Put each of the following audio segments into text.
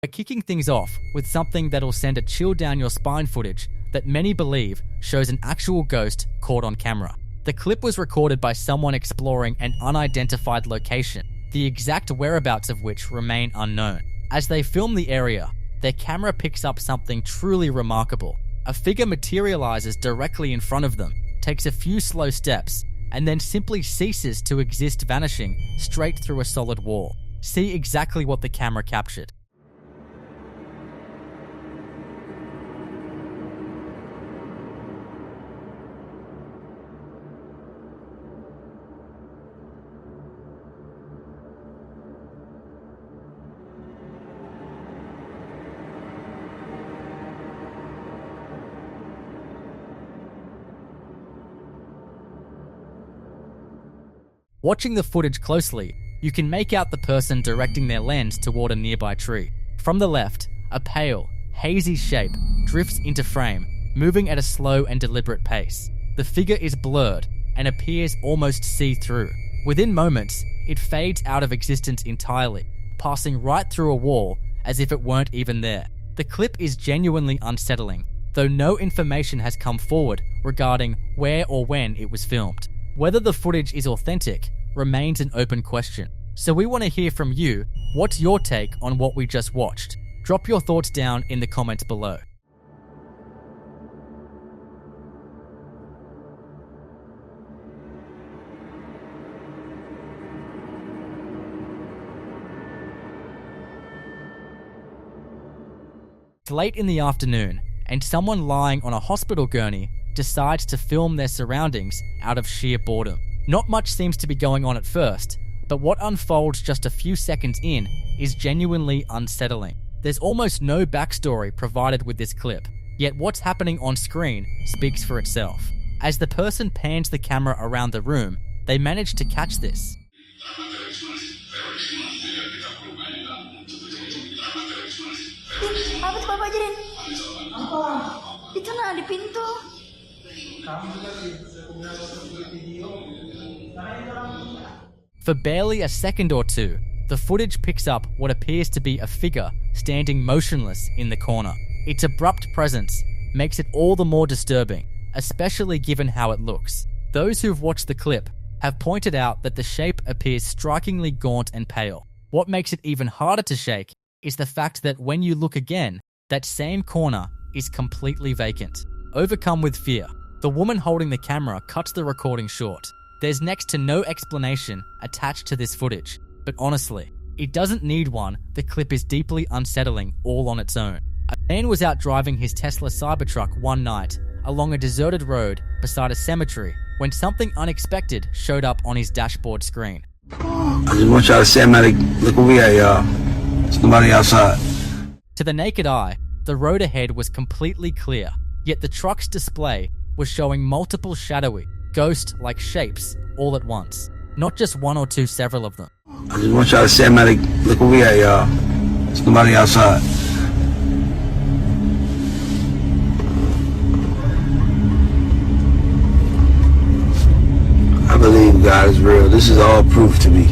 We're kicking things off with something that'll send a chill down your spine footage that many believe shows an actual ghost caught on camera. The clip was recorded by someone exploring an unidentified location, the exact whereabouts of which remain unknown. As they film the area, their camera picks up something truly remarkable. A figure materializes directly in front of them, takes a few slow steps, and then simply ceases to exist, vanishing straight through a solid wall. See exactly what the camera captured. Watching the footage closely, you can make out the person directing their lens toward a nearby tree. From the left, a pale, hazy shape drifts into frame, moving at a slow and deliberate pace. The figure is blurred and appears almost see-through. Within moments, it fades out of existence entirely, passing right through a wall as if it weren't even there. The clip is genuinely unsettling, though no information has come forward regarding where or when it was filmed. Whether the footage is authentic remains an open question. So we want to hear from you. What's your take on what we just watched? Drop your thoughts down in the comments below. It's late in the afternoon, and someone lying on a hospital gurney decides to film their surroundings out of sheer boredom. Not much seems to be going on at first, but what unfolds just a few seconds in is genuinely unsettling. There's almost no backstory provided with this clip, yet what's happening on screen speaks for itself. As the person pans the camera around the room, they manage to catch this. Apa tuh Bapak ajarin? Apa? Itu nah di pintu. For barely a second or two, the footage picks up what appears to be a figure standing motionless in the corner. Its abrupt presence makes it all the more disturbing, especially given how it looks. Those who've watched the clip have pointed out that the shape appears strikingly gaunt and pale. What makes it even harder to shake is the fact that when you look again, that same corner is completely vacant. Overcome with fear, the woman holding the camera cuts the recording short. There's next to no explanation attached to this footage, but honestly, it doesn't need one. The clip is deeply unsettling all on its own. A man was out driving his Tesla Cybertruck one night along a deserted road beside a cemetery when something unexpected showed up on his dashboard screen. I just want y'all to say, man, look where we at, y'all. There's nobody outside. To the naked eye, the road ahead was completely clear, yet the truck's display was showing multiple shadowy, ghost-like shapes all at once. Not just one or two, several of them. I just want y'all to say, man, look where we at, y'all. There's nobody outside. I believe God is real. This is all proof to me.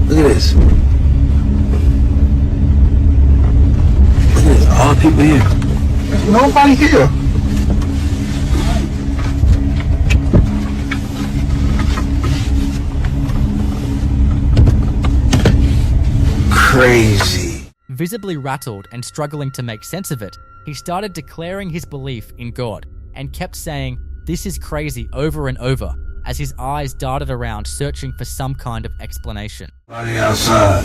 Look at this. Look at this. All the people here. There's nobody here. Crazy. Visibly rattled and struggling to make sense of it, he started declaring his belief in God and kept saying, "This is crazy," over and over as his eyes darted around searching for some kind of explanation. Nobody outside.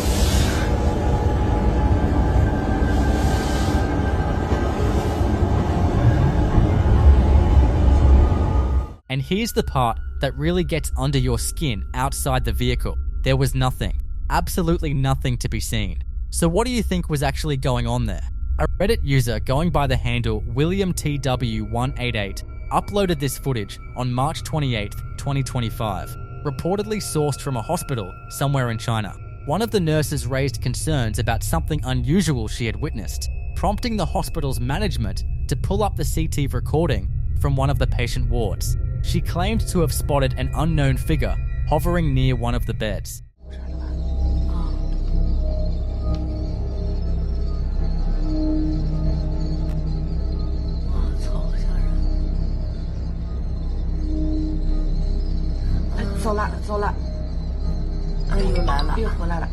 And here's the part that really gets under your skin outside the vehicle. There was nothing. Absolutely nothing to be seen. So what do you think was actually going on there? A Reddit user going by the handle WilliamTW188 uploaded this footage on March 28, 2025, reportedly sourced from a hospital somewhere in China. One of the nurses raised concerns about something unusual she had witnessed, prompting the hospital's management to pull up the CT recording from one of the patient wards. She claimed to have spotted an unknown figure hovering near one of the beds. 走了。哎呦，来了，又回来了。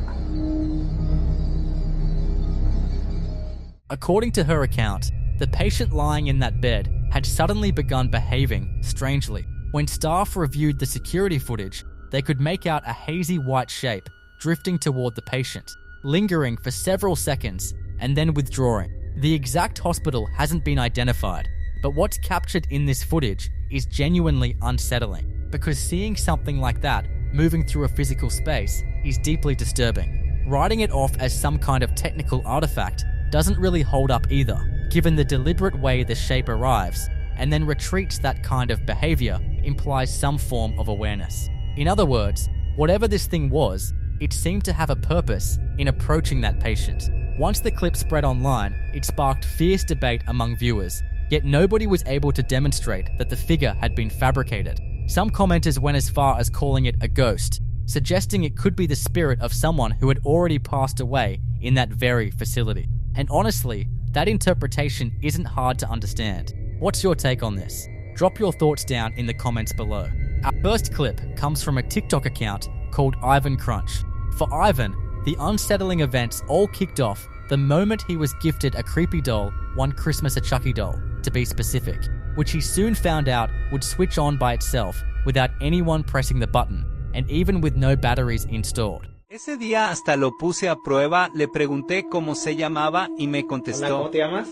According to her account, the patient lying in that bed had suddenly begun behaving strangely. When staff reviewed the security footage, they could make out a hazy white shape drifting toward the patient, lingering for several seconds and then withdrawing. The exact hospital hasn't been identified, but what's captured in this footage is genuinely unsettling, because seeing something like that moving through a physical space is deeply disturbing. Writing it off as some kind of technical artifact doesn't really hold up either, given the deliberate way the shape arrives and then retreats. That kind of behavior implies some form of awareness. In other words, whatever this thing was, it seemed to have a purpose in approaching that patient. Once the clip spread online, it sparked fierce debate among viewers, yet nobody was able to demonstrate that the figure had been fabricated. Some commenters went as far as calling it a ghost, suggesting it could be the spirit of someone who had already passed away in that very facility. And honestly, that interpretation isn't hard to understand. What's your take on this? Drop your thoughts down in the comments below. Our first clip comes from a TikTok account called Ivan Crunch. For Ivan, the unsettling events all kicked off the moment he was gifted a creepy doll, one Christmas a Chucky doll, to be specific, which he soon found out would switch on by itself without anyone pressing the button, and even with no batteries installed. Ese día hasta lo puse a prueba, le pregunté cómo se llamaba y me contestó. Hola, ¿cómo te llamas?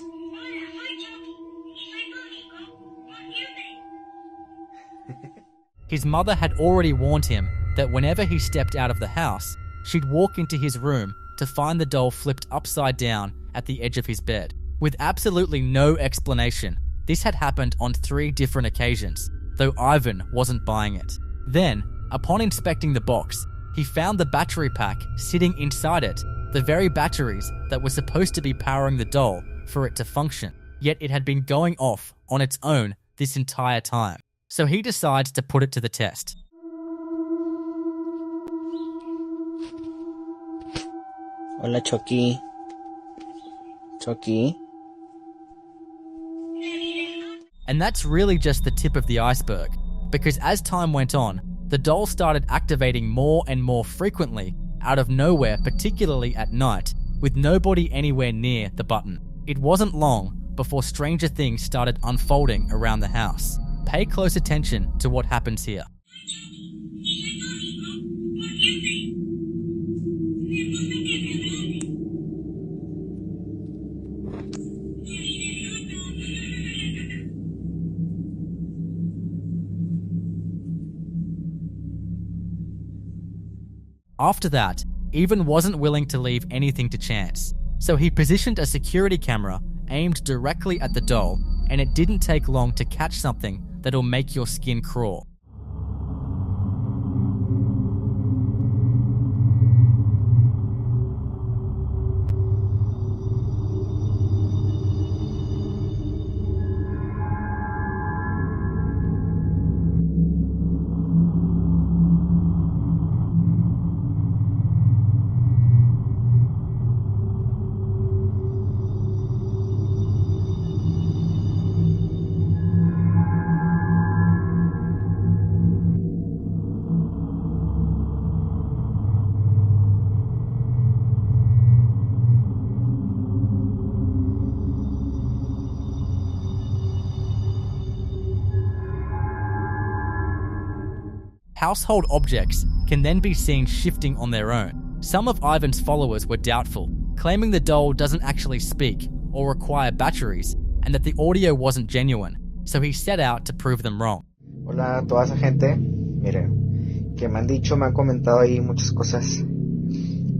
His mother had already warned him that whenever he stepped out of the house, she'd walk into his room to find the doll flipped upside down at the edge of his bed. With absolutely no explanation, this had happened on 3 different occasions, though Ivan wasn't buying it. Then, upon inspecting the box, he found the battery pack sitting inside it, the very batteries that were supposed to be powering the doll for it to function, yet it had been going off on its own this entire time. So he decides to put it to the test. Hola, Chucky. Chucky. And that's really just the tip of the iceberg, because as time went on, the doll started activating more and more frequently out of nowhere, particularly at night, with nobody anywhere near the button. It wasn't long before stranger things started unfolding around the house. Pay close attention to what happens here. After that, Ivan wasn't willing to leave anything to chance, so he positioned a security camera aimed directly at the doll, and it didn't take long to catch something that'll make your skin crawl. Household objects can then be seen shifting on their own. Some of Ivan's followers were doubtful, claiming the doll doesn't actually speak or require batteries, and that the audio wasn't genuine, so he set out to prove them wrong. Hola a toda esa gente. Mire, que me han dicho, me han comentado ahí muchas cosas,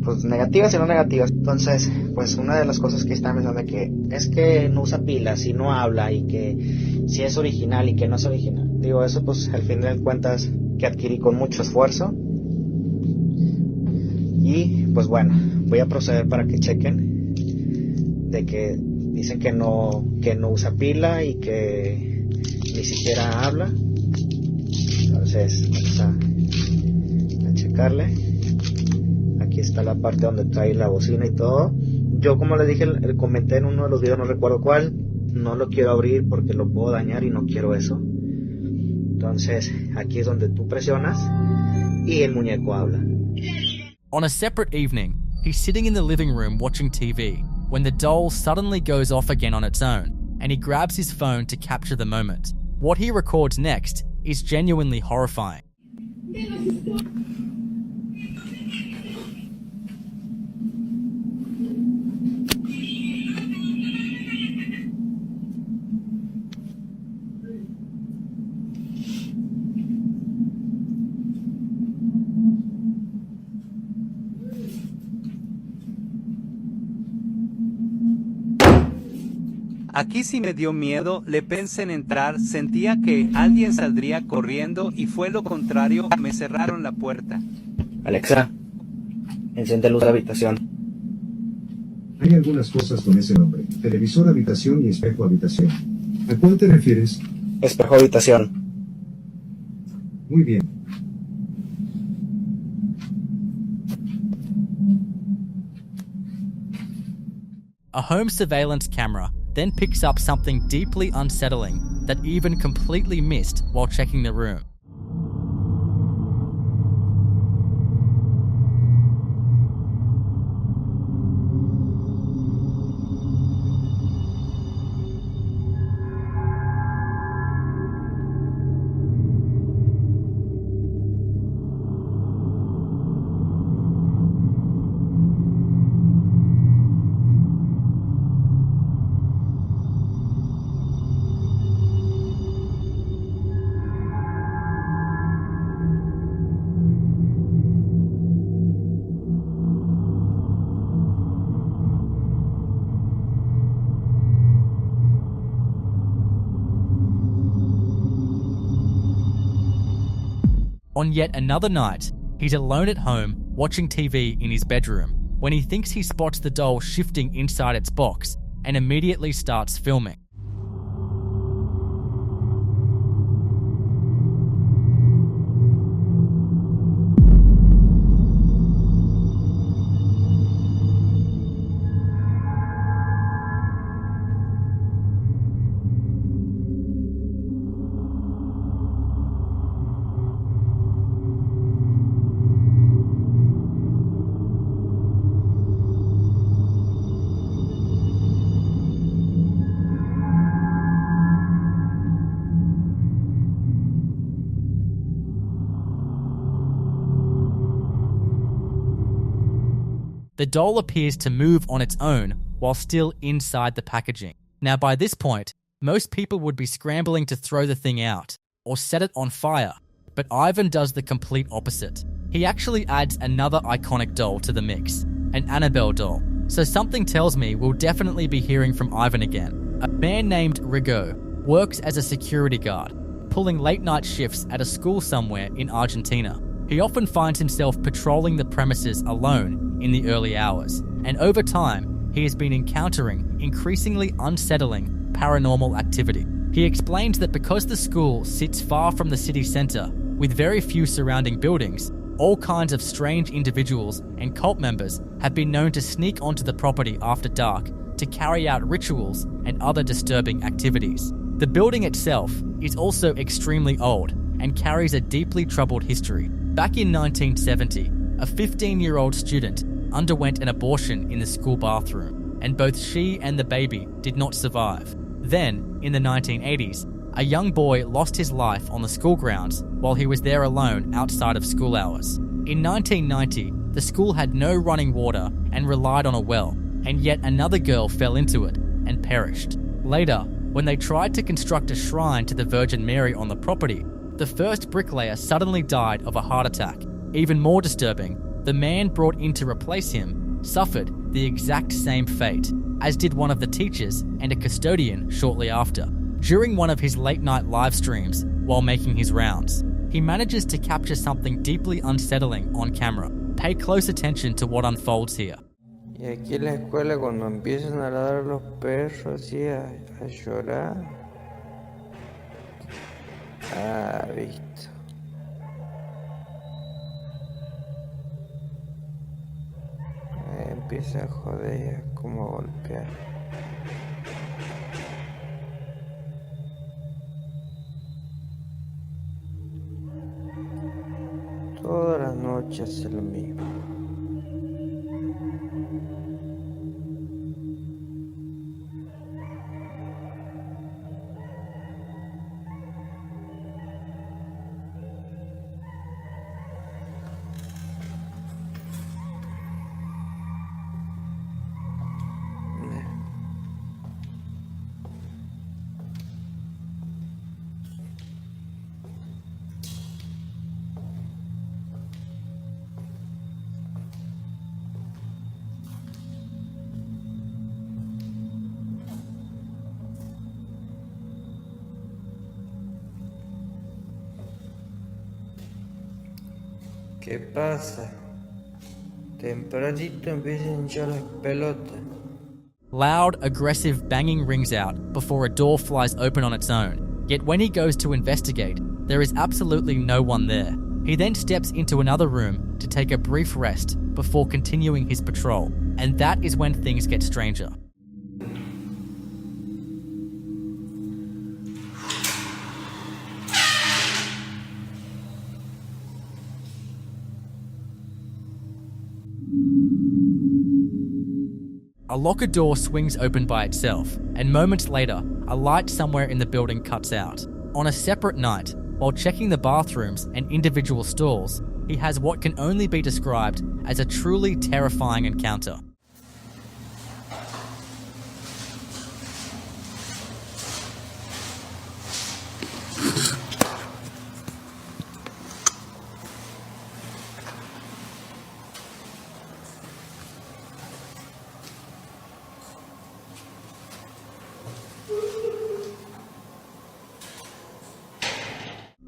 pues negativas y no negativas. Entonces, pues una de las cosas que están pensando es que no usa pilas y no habla y que si es original y que no es original. Digo, eso pues al fin de cuentas que adquirí con mucho esfuerzo. Y pues bueno, voy a proceder para que chequen de que dicen que no usa pila y que ni siquiera habla. Entonces vamos a checarle. Aquí está la parte donde trae la bocina y todo. Yo, como les dije, comenté en uno de los videos, no recuerdo cuál, no lo quiero abrir porque lo puedo dañar y no quiero eso. Entonces aquí es donde tú presionas y el muñeco habla. On a separate evening, he's sitting in the living room watching TV when the doll suddenly goes off again on its own, and he grabs his phone to capture the moment. What he records next is genuinely horrifying. Aquí sí me dio miedo, le pensé en entrar, sentía que alguien saldría corriendo y fue lo contrario, me cerraron la puerta. Alexa, enciende luz de habitación. Hay algunas cosas con ese nombre: televisor habitación y espejo habitación. ¿A cuál te refieres? Espejo habitación. Muy bien. A home surveillance camera then picks up something deeply unsettling that Ivan completely missed while checking the room. On yet another night, he's alone at home watching TV in his bedroom when he thinks he spots the doll shifting inside its box and immediately starts filming. The doll appears to move on its own while still inside the packaging. Now by this point, most people would be scrambling to throw the thing out or set it on fire, but Ivan does the complete opposite. He actually adds another iconic doll to the mix, an Annabelle doll. So something tells me we'll definitely be hearing from Ivan again. A man named Rigo works as a security guard, pulling late night shifts at a school somewhere in Argentina. He often finds himself patrolling the premises alone in the early hours, and over time, he has been encountering increasingly unsettling paranormal activity. He explains that because the school sits far from the city centre, with very few surrounding buildings, all kinds of strange individuals and cult members have been known to sneak onto the property after dark to carry out rituals and other disturbing activities. The building itself is also extremely old and carries a deeply troubled history. Back in 1970, a 15-year-old student underwent an abortion in the school bathroom, and both she and the baby did not survive. Then, in the 1980s, a young boy lost his life on the school grounds while he was there alone outside of school hours. In 1990, the school had no running water and relied on a well, and yet another girl fell into it and perished. Later, when they tried to construct a shrine to the Virgin Mary on the property, the first bricklayer suddenly died of a heart attack. Even more disturbing, the man brought in to replace him suffered the exact same fate, as did one of the teachers and a custodian shortly after. During one of his late-night live streams while making his rounds, he manages to capture something deeply unsettling on camera. Pay close attention to what unfolds here. Y aquí en la escuela cuando empiezan a ladrar los perros y a llorar. Ah, visto. Empieza a joder, como golpear. Todas noche hace lo mismo. ¿Qué pasa? Tempranito empiezan a hinchar las pelotas. Loud, aggressive banging rings out before a door flies open on its own. Yet when he goes to investigate, there is absolutely no one there. He then steps into another room to take a brief rest before continuing his patrol, and that is when things get stranger. A locker door swings open by itself, and moments later, a light somewhere in the building cuts out. On a separate night, while checking the bathrooms and individual stalls, he has what can only be described as a truly terrifying encounter.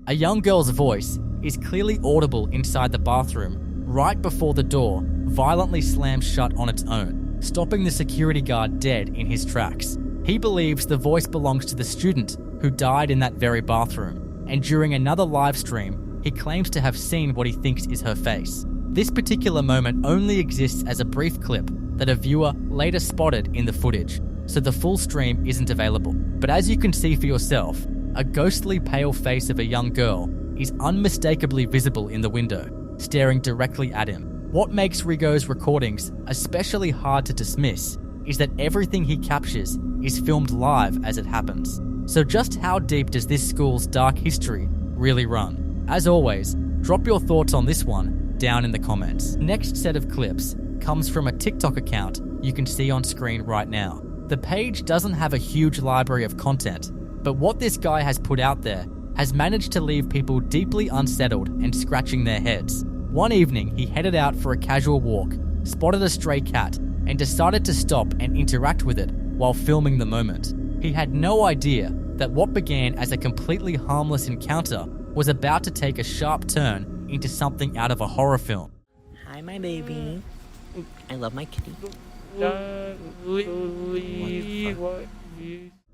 A young girl's voice is clearly audible inside the bathroom right before the door violently slams shut on its own, stopping the security guard dead in his tracks. He believes the voice belongs to the student who died in that very bathroom, and during another live stream, he claims to have seen what he thinks is her face. This particular moment only exists as a brief clip that a viewer later spotted in the footage, so the full stream isn't available. But as you can see for yourself, a ghostly pale face of a young girl is unmistakably visible in the window, staring directly at him. What makes Rigo's recordings especially hard to dismiss is that everything he captures is filmed live as it happens. So just how deep does this school's dark history really run? As always, drop your thoughts on this one down in the comments. Next set of clips comes from a TikTok account you can see on screen right now. The page doesn't have a huge library of content, but what this guy has put out there has managed to leave people deeply unsettled and scratching their heads. One evening, he headed out for a casual walk, spotted a stray cat, and decided to stop and interact with it while filming the moment. He had no idea that what began as a completely harmless encounter was about to take a sharp turn into something out of a horror film. Hi, my baby. I love my kitty.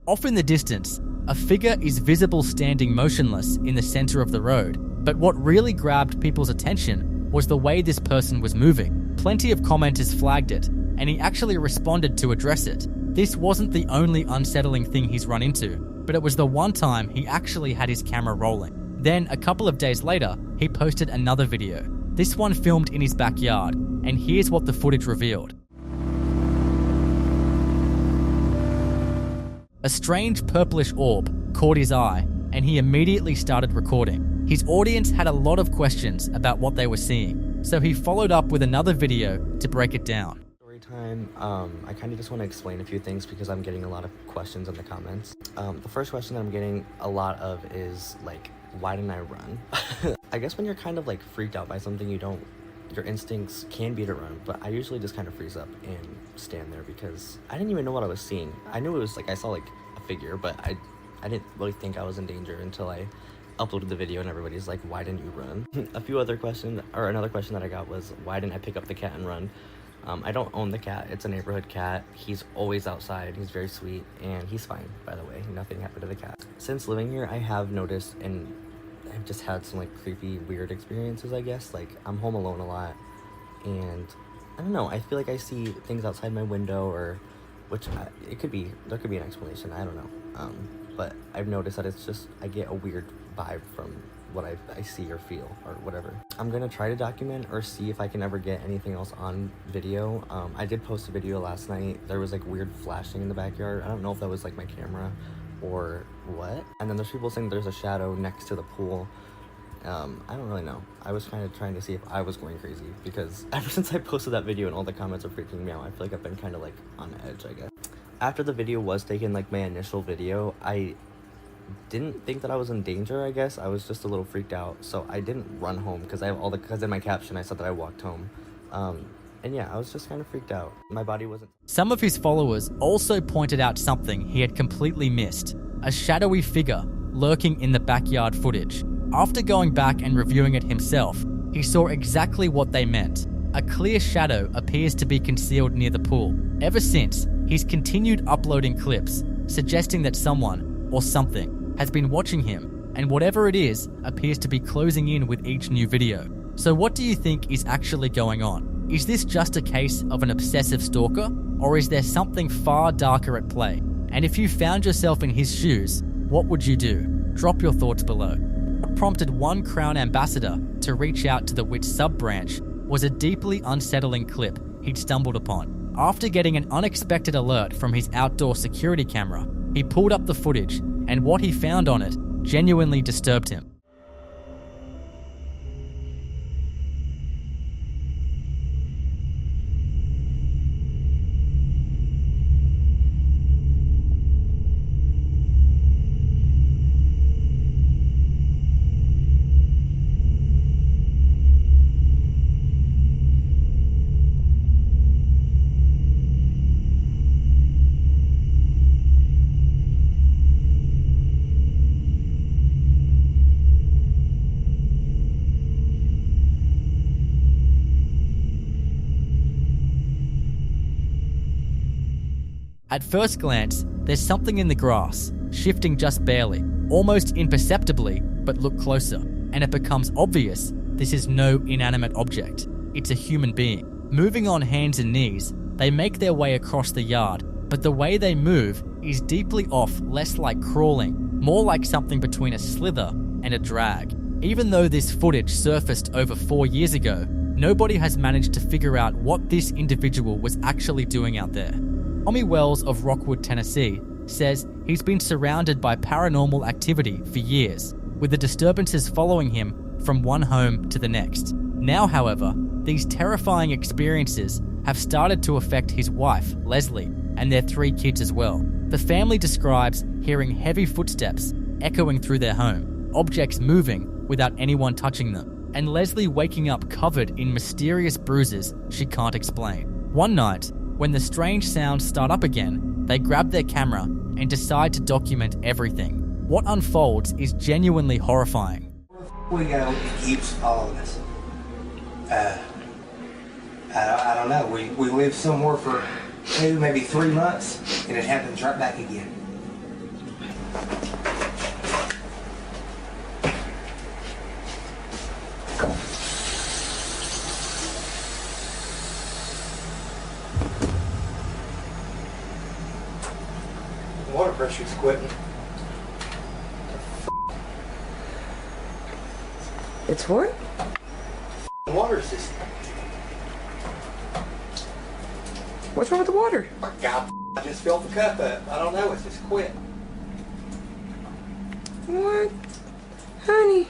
Off in the distance, a figure is visible standing motionless in the center of the road, but what really grabbed people's attention was the way this person was moving. Plenty of commenters flagged it, and he actually responded to address it. This wasn't the only unsettling thing he's run into, but it was the one time he actually had his camera rolling. Then, a couple of days later, he posted another video, this one filmed in his backyard, and here's what the footage revealed. A strange purplish orb caught his eye, and he immediately started recording. His audience had a lot of questions about what they were seeing, so he followed up with another video to break it down. Story time. I kind of just want to explain a few things because I'm getting a lot of questions in the comments. The first question that I'm getting a lot of is like, why didn't I run? I guess when you're kind of like freaked out by something, your instincts can be to run, but I usually just kind of freeze up and stand there because I didn't even know what I was seeing. I knew it was like, I saw like a figure, but I didn't really think I was in danger until I uploaded the video and everybody's like, why didn't you run? Another question that I got was, why didn't I pick up the cat and run? I don't own the cat. It's a neighborhood cat. He's always outside. He's very sweet, and he's fine, by the way. Nothing happened to the cat. Since living here, I have noticed, and I've just had some like creepy, weird experiences, I guess. Like, I'm home alone a lot, and I don't know, I feel like I see things outside my window, or there could be an explanation, I don't know. But I've noticed that it's just, I get a weird vibe from what I see or feel or whatever. I'm gonna try to document or see if I can ever get anything else on video. I did post a video last night. There was like weird flashing in the backyard. I don't know if that was like my camera or what. And then there's people saying there's a shadow next to the pool. I don't really know. I was kind of trying to see if I was going crazy, because ever since I posted that video and all the comments are freaking me out, I feel like I've been kind of like on edge, I guess. After the video was taken, like my initial video, I didn't think that I was in danger, I guess. I was just a little freaked out, so I didn't run home because because in my caption I said that I walked home. And yeah, I was just kind of freaked out. My body wasn't... Some of his followers also pointed out something he had completely missed: a shadowy figure lurking in the backyard footage. After going back and reviewing it himself, he saw exactly what they meant. A clear shadow appears to be concealed near the pool. Ever since, he's continued uploading clips, suggesting that someone, or something, has been watching him, and whatever it is appears to be closing in with each new video. So what do you think is actually going on? Is this just a case of an obsessive stalker, or is there something far darker at play? And if you found yourself in his shoes, what would you do? Drop your thoughts below. What prompted one Crown ambassador to reach out to the Witch sub-branch was a deeply unsettling clip he'd stumbled upon. After getting an unexpected alert from his outdoor security camera, he pulled up the footage, and what he found on it genuinely disturbed him. At first glance, there's something in the grass, shifting just barely, almost imperceptibly, but look closer, and it becomes obvious this is no inanimate object. It's a human being. Moving on hands and knees, they make their way across the yard, but the way they move is deeply off, less like crawling, more like something between a slither and a drag. Even though this footage surfaced over 4 years ago, nobody has managed to figure out what this individual was actually doing out there. Tommy Wells of Rockwood, Tennessee, says he's been surrounded by paranormal activity for years, with the disturbances following him from one home to the next. Now, however, these terrifying experiences have started to affect his wife, Leslie, and their 3 kids as well. The family describes hearing heavy footsteps echoing through their home, objects moving without anyone touching them, and Leslie waking up covered in mysterious bruises she can't explain. One night, when the strange sounds start up again, they grab their camera and decide to document everything. What unfolds is genuinely horrifying. We go, it keeps all of us. I don't know. We lived somewhere for 2, maybe 3 months, and it happens right back again. Water pressure's quitting. It's what? The water system. What's wrong with the water? My God, I just filled the cup up. I don't know, it's just quit. What? Honey?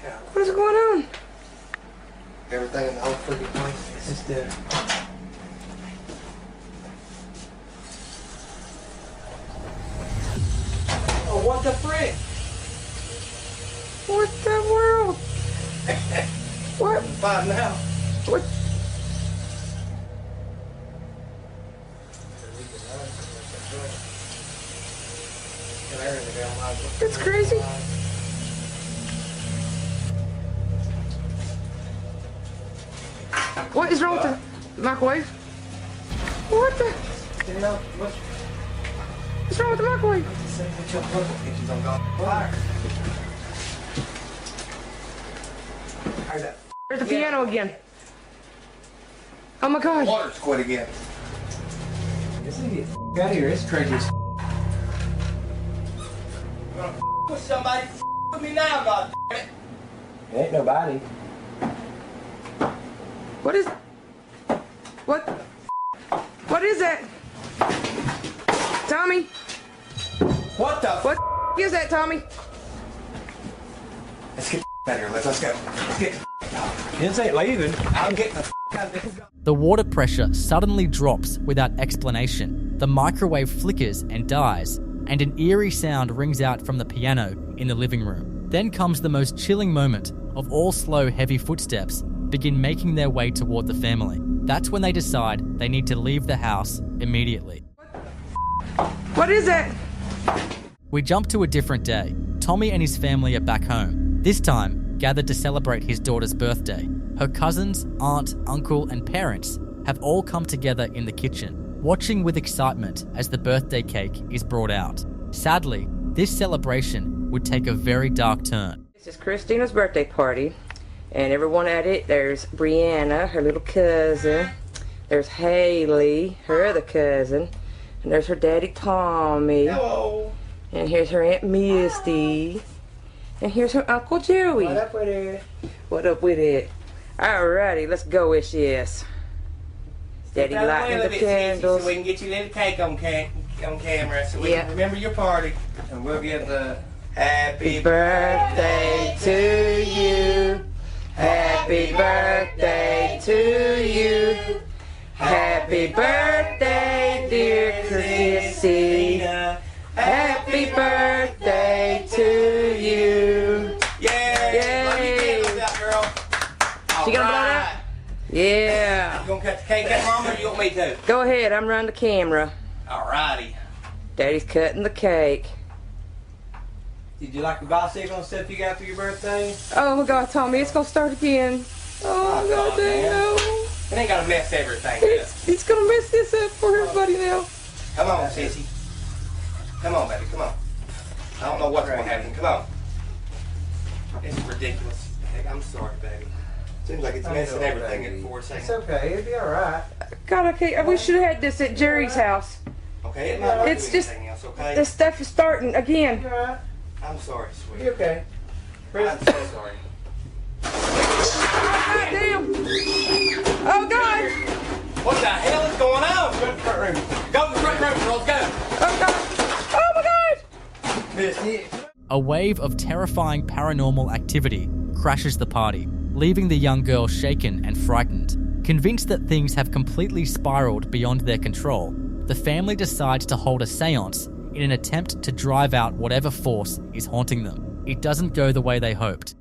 Yeah. What is going on? Everything in the whole freaking place is just dead. Oh, what the frick? What the world? What? Fine now. What? That's crazy. What is wrong with the microwave? What the? What's wrong with the microwave? There's the piano again. Oh my God. Water's quit again. This thing gets out of here. It's crazy as with somebody. With me now, God damn it. Ain't nobody. What is... What is that? Tommy? What the What is that, Tommy? Let's get out of here. Let's go. Let's get This ain't leaving. I'm getting the out of this. The water pressure suddenly drops without explanation. The microwave flickers and dies, and an eerie sound rings out from the piano in the living room. Then comes the most chilling moment of all slow, heavy footsteps begin making their way toward the family. That's when they decide they need to leave the house immediately. What is that? We jump to a different day. Tommy and his family are back home, this time gathered to celebrate his daughter's birthday. Her cousins, aunt, uncle, and parents have all come together in the kitchen, watching with excitement as the birthday cake is brought out. Sadly, this celebration would take a very dark turn. This is Christina's birthday party, and everyone at it, there's Brianna, her little cousin, there's Haley, her other cousin, and there's her daddy Tommy. Hello. And here's her Aunt Misty. And here's her Uncle Joey. What up with it? What up with it? Alrighty, let's go, Wishes. Daddy lighting the candles. So we can get you a little cake on camera so we Yeah. can remember your party. And we'll get the happy Birthday to you. Happy birthday to you. Happy birthday, dear Chrissy. Happy birthday to you. Yeah. Love you, candles out, girl. She gonna blow it out? Yeah. You gonna cut the cake up, Mama, or you want me to? Go ahead, I'm running the camera. Alrighty. Daddy's cutting the cake. Did you like the bicycle and stuff you got for your birthday? Oh my God, Tommy, it's gonna start again. Oh my God, dang no. It ain't gonna mess everything up. He's gonna mess this up for everybody now. Come on, sissy. Come on, baby, come on. I don't know what's gonna happen. Come on. It's ridiculous. Heck, I'm sorry, baby. Seems like it's messing everything in 4 seconds. It's okay, it'll be alright. God, we should have had this at Jerry's house. Okay, it might not It's do just, anything else, okay? this stuff is starting again. I'm sorry, sweetie. You okay? I'm so sorry. God damn. Oh God. What the hell is going on? Go to the front room. Go to the front room, girls, go. Oh God. Oh my God. Misty. A wave of terrifying paranormal activity crashes the party, leaving the young girl shaken and frightened. Convinced that things have completely spiraled beyond their control, the family decides to hold a seance in an attempt to drive out whatever force is haunting them. It doesn't go the way they hoped.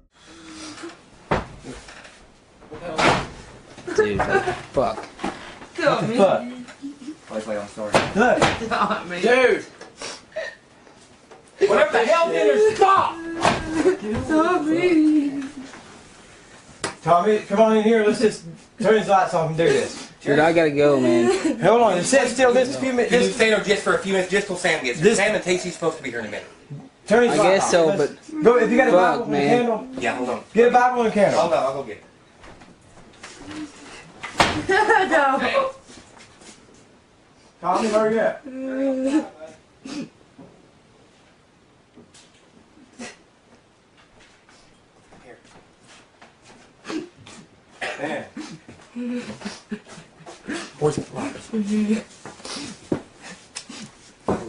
Dude, fuck. What the fuck? Wait, I'm sorry. Look. Dude. Whatever the hell did her stop? Tommy, come on in here. Let's just turn his lights off and do this. Dude, I gotta go, man. Hold on. Sit still just a few minutes. Just stay there just for a few minutes, just till Sam gets here. Sam and Tasey's supposed to be here in a minute. Turn his lights off. I guess so, but go, if you got a fuck, Bible man. and a candle. Yeah, hold on. Get a Bible and a candle. Hold on, I'll go get it. No. Tommy, hurry up. Man. Where's the lights? We'll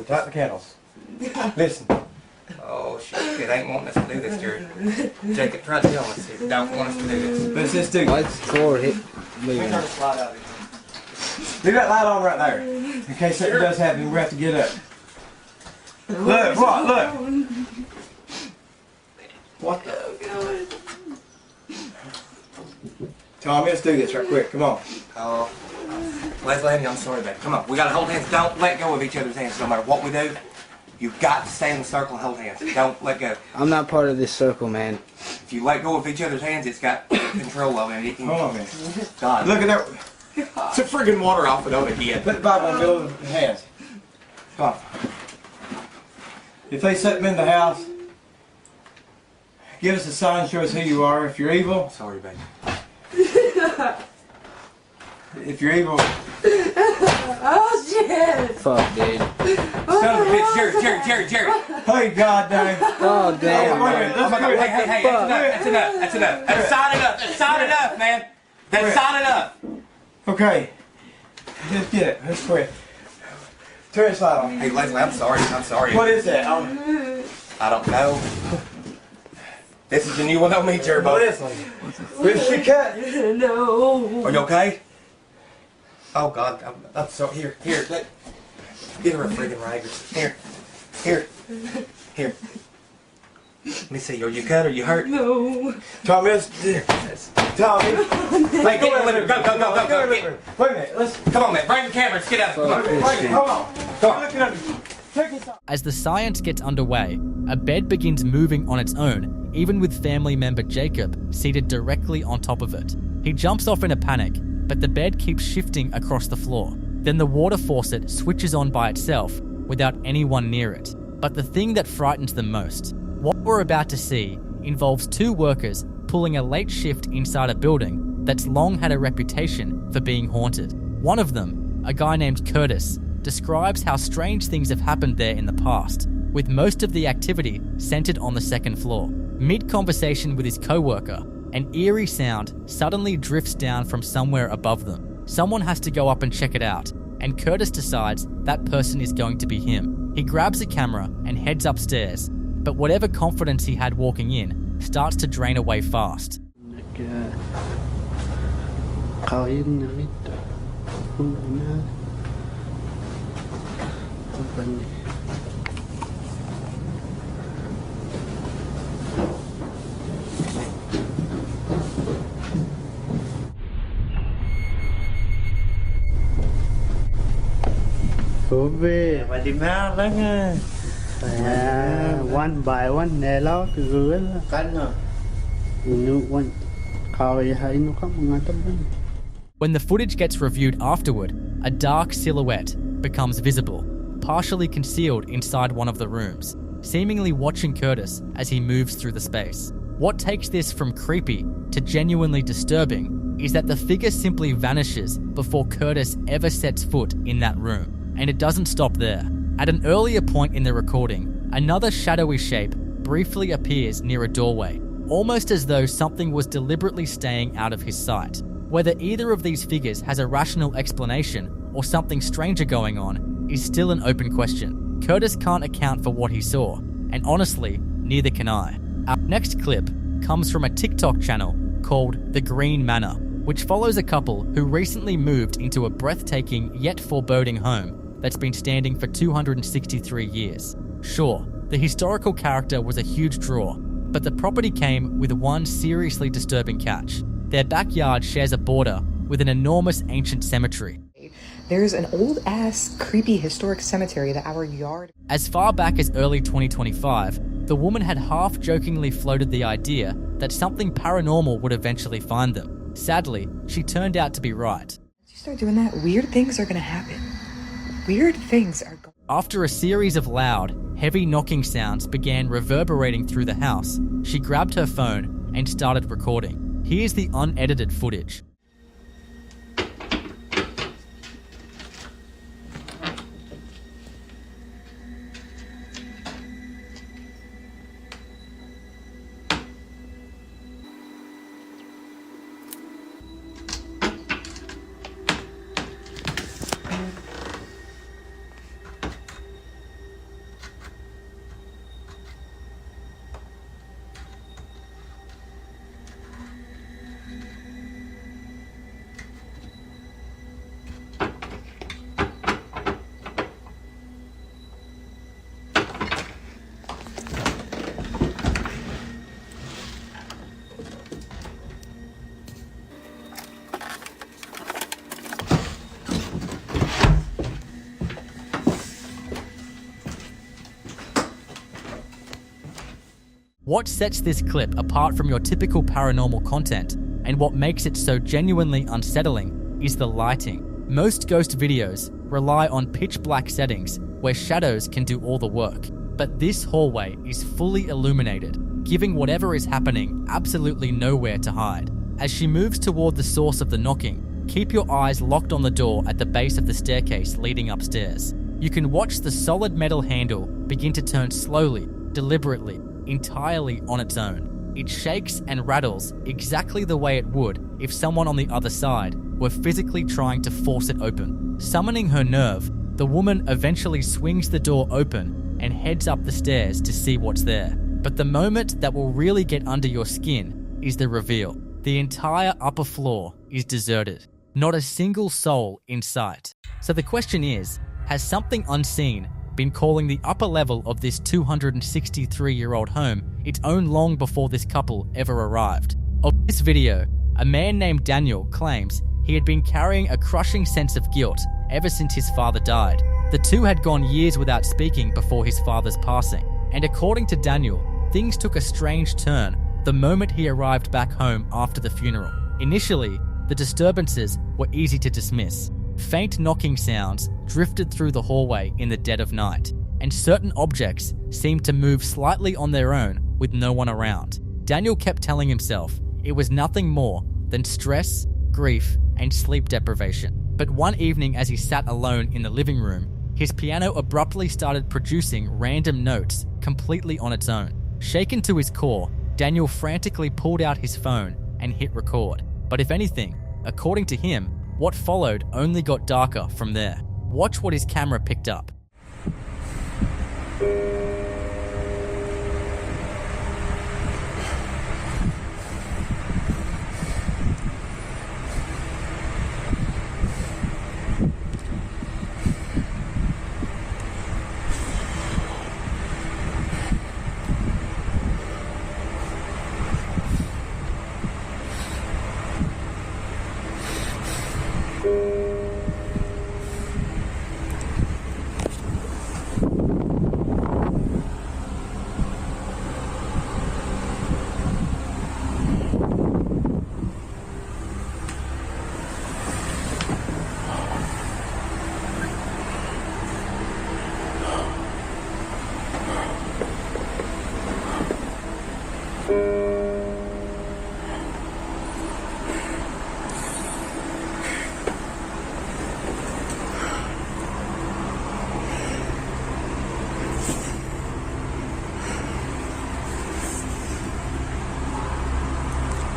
light the candles. Listen. Oh shit, it ain't wanting us to do this, Jared. Jacob tried to tell us it don't want us to do this. Let's just do it. Let's forward it. Let me turn this light out. Leave that light on right there. In case something does happen, we have to get up. Look, what? Look. What the? Tommy, let's do this right quick. Come on. Oh. Leslie, I'm sorry, baby. Come on. We gotta hold hands. Don't let go of each other's hands no matter what we do. You've got to stay in the circle and hold hands. Don't let go. I'm not part of this circle, man. If you let go of each other's hands, it's got control of it. Hold on, man. God. Look at that. It's a friggin' water off it on again. Put the Bible in the middle of the hands. Come on. If they set them in the house, give us a sign, show us who you are. If you're evil. Sorry, baby. If you're evil. Oh shit! Fuck, dude. Son of a bitch, Jerry. Hey, goddamn. Oh, damn. Hey, that's enough. That's not enough, man. That's not enough. Okay. Just get it. Let's quit. Turn this light on. Hey, Leslie, I'm sorry. What is that? I don't know. This is a new one on me, Jerry. What is it? Where's your cat? No. Are you okay? Oh, God. I'm sorry. Here. Get her a friggin' rag. Here. Let me see. Are you cut? Are you hurt? No. Tommy, Tommy. Hey, go. Wait a minute. Come on, man. Bring the camera. Let's get out. Come on. Come on. Look at me. Check this out. As the science gets underway, a bed begins moving on its own, even with family member Jacob seated directly on top of it. He jumps off in a panic, but the bed keeps shifting across the floor. Then the water faucet switches on by itself without anyone near it. But the thing that frightens them most, what we're about to see, involves two workers pulling a late shift inside a building that's long had a reputation for being haunted. One of them, a guy named Curtis, describes how strange things have happened there in the past, with most of the activity centered on the second floor. Mid-conversation with his co-worker, an eerie sound suddenly drifts down from somewhere above them. Someone has to go up and check it out, and Curtis decides that person is going to be him. He grabs a camera and heads upstairs, but whatever confidence he had walking in starts to drain away fast. One by one nè lo cái rưỡi là cắn rồi. One coi hay nó có mga tấm. When the footage gets reviewed afterward, a dark silhouette becomes visible, partially concealed inside one of the rooms, seemingly watching Curtis as he moves through the space. What takes this from creepy to genuinely disturbing is that the figure simply vanishes before Curtis ever sets foot in that room. And it doesn't stop there. At an earlier point in the recording, another shadowy shape briefly appears near a doorway, almost as though something was deliberately staying out of his sight. Whether either of these figures has a rational explanation or something stranger going on is still an open question. Curtis can't account for what he saw, and honestly, neither can I. Our next clip comes from a TikTok channel called The Green Manor, which follows a couple who recently moved into a breathtaking yet foreboding home that's been standing for 263 years. Sure, the historical character was a huge draw, but the property came with one seriously disturbing catch. Their backyard shares a border with an enormous ancient cemetery. There's an old-ass, creepy historic cemetery that our yard... As far back as early 2025, the woman had half-jokingly floated the idea that something paranormal would eventually find them. Sadly, she turned out to be right. Once you start doing that, weird things are gonna happen. Weird things are going... After a series of loud, heavy knocking sounds began reverberating through the house, she grabbed her phone and started recording. Here's the unedited footage. What sets this clip apart from your typical paranormal content, and what makes it so genuinely unsettling, is the lighting. Most ghost videos rely on pitch black settings where shadows can do all the work, but this hallway is fully illuminated, giving whatever is happening absolutely nowhere to hide. As she moves toward the source of the knocking, keep your eyes locked on the door at the base of the staircase leading upstairs. You can watch the solid metal handle begin to turn slowly, deliberately, entirely on its own. It shakes and rattles exactly the way it would if someone on the other side were physically trying to force it open. Summoning her nerve, the woman eventually swings the door open and heads up the stairs to see what's there. But the moment that will really get under your skin is the reveal. The entire upper floor is deserted. Not a single soul in sight. So the question is, has something unseen been calling the upper level of this 263-year-old home its own long before this couple ever arrived? Of this video, a man named Daniel claims he had been carrying a crushing sense of guilt ever since his father died. The two had gone years without speaking before his father's passing, and according to Daniel, things took a strange turn the moment he arrived back home after the funeral. Initially, the disturbances were easy to dismiss. Faint knocking sounds drifted through the hallway in the dead of night, and certain objects seemed to move slightly on their own with no one around. Daniel kept telling himself it was nothing more than stress, grief, and sleep deprivation. But one evening as he sat alone in the living room, his piano abruptly started producing random notes completely on its own. Shaken to his core, Daniel frantically pulled out his phone and hit record. But if anything, according to him, what followed only got darker from there. Watch what his camera picked up.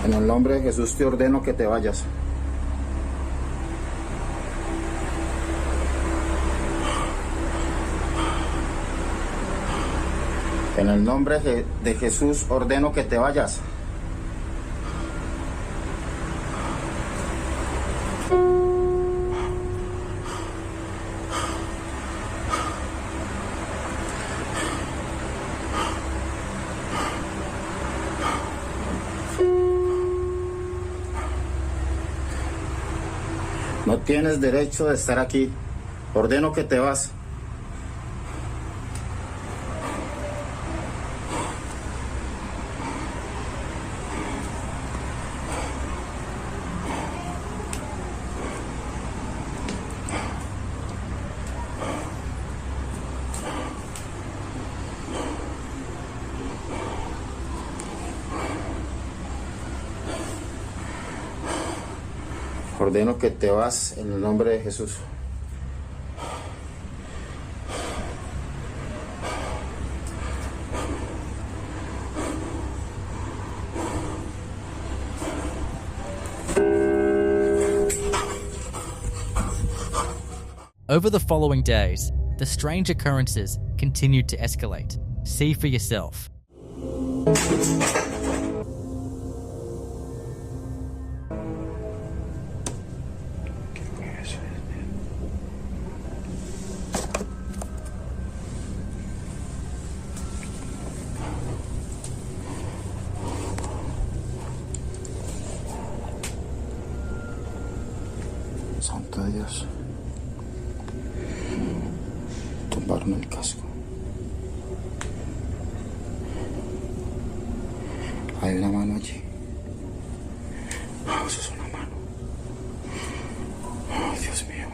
En el nombre de Jesús te ordeno que te vayas. En el nombre de Jesús ordeno que te vayas. No tienes derecho de estar aquí. Ordeno que te vas. Ordeno que te vas en el nombre de Jesús. Over the following days, the strange occurrences continued to escalate. See for yourself. Santo Dios. Tumbaron el casco. Hay una mano allí. Oh, eso es una mano. Oh, Dios mío.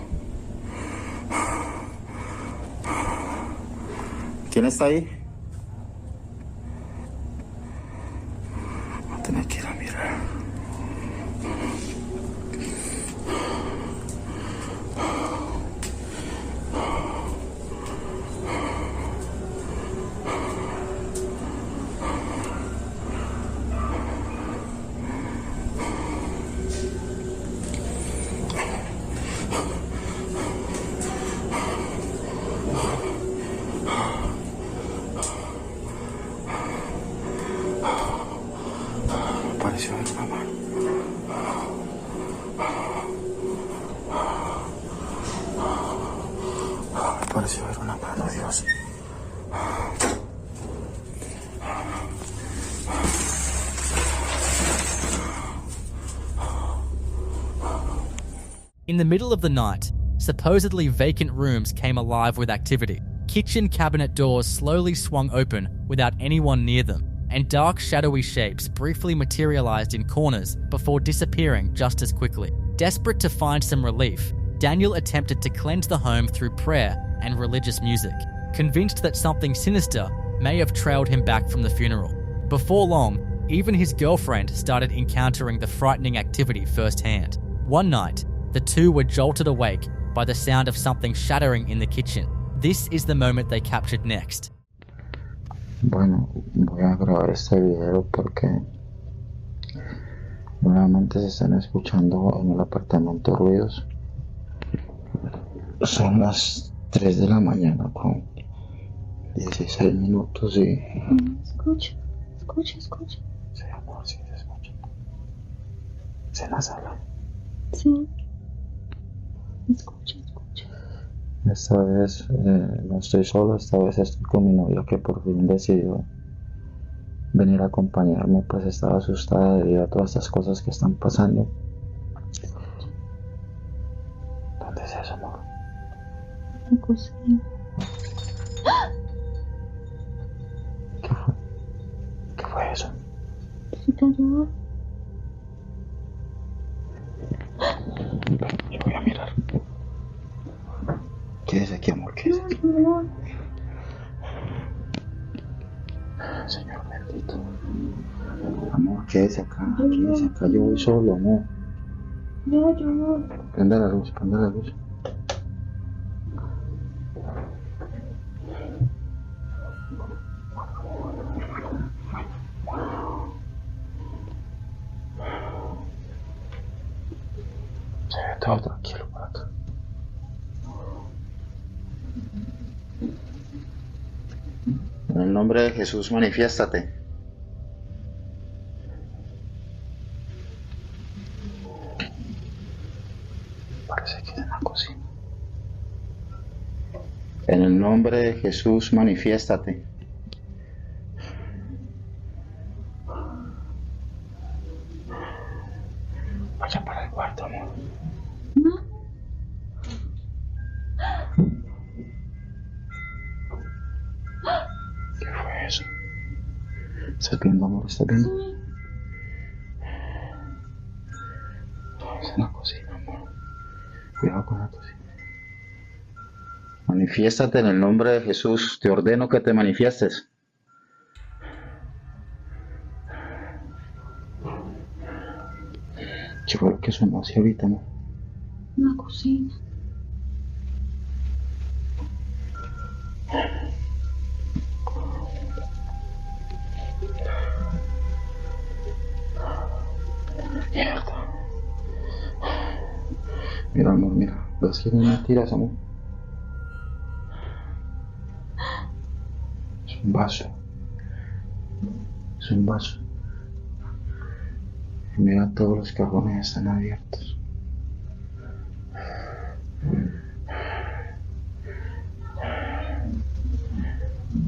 ¿Quién está ahí? Voy a tener que ir a mirar. pareció ver una mano, Dios. In the middle of the night, supposedly vacant rooms came alive with activity. Kitchen cabinet doors slowly swung open without anyone near them, and dark shadowy shapes briefly materialized in corners before disappearing just as quickly. Desperate to find some relief, Daniel attempted to cleanse the home through prayer and religious music, convinced that something sinister may have trailed him back from the funeral. Before long, even his girlfriend started encountering the frightening activity firsthand. One night, the two were jolted awake by the sound of something shattering in the kitchen. This is the moment they captured next. Bueno, voy a grabar este video porque nuevamente se están escuchando en el apartamento ruidos. Son las 3 de la mañana con 16 minutos y... Escucha. Sí, amor, sí se escucha. ¿Es en la sala? Sí. Escucha. Esta vez no estoy solo, esta vez estoy con mi novia que por fin decidió venir a acompañarme, pues estaba asustada debido a todas estas cosas que están pasando. ¿Dónde es eso, amor? La cocina. ¿Qué fue eso? Se cayó. Yo voy a mirar. Quédese aquí, amor, quédese aquí. Señor bendito. Amor, quédese acá, yo voy solo, amor. Yo voy. Prenda la luz. Se ve todo tranquilo por acá. En el nombre de Jesús, manifiéstate. Parece que es en la cocina. En el nombre de Jesús, manifiéstate. Vaya para el cuarto, amor. No. ¿Qué fue eso? ¿Estás viendo, amor? ¿Estás viendo? No, es en la cocina, amor. Cuidado con la cocina. Manifiéstate en el nombre de Jesús. Te ordeno que te manifiestes. ¿Qué fue lo que sonó así ahorita, amor? La cocina. Mierda. Mira, amor, mira. ¿Ves que no me tiras, amor? Es un vaso. Y mira, todos los cajones están abiertos.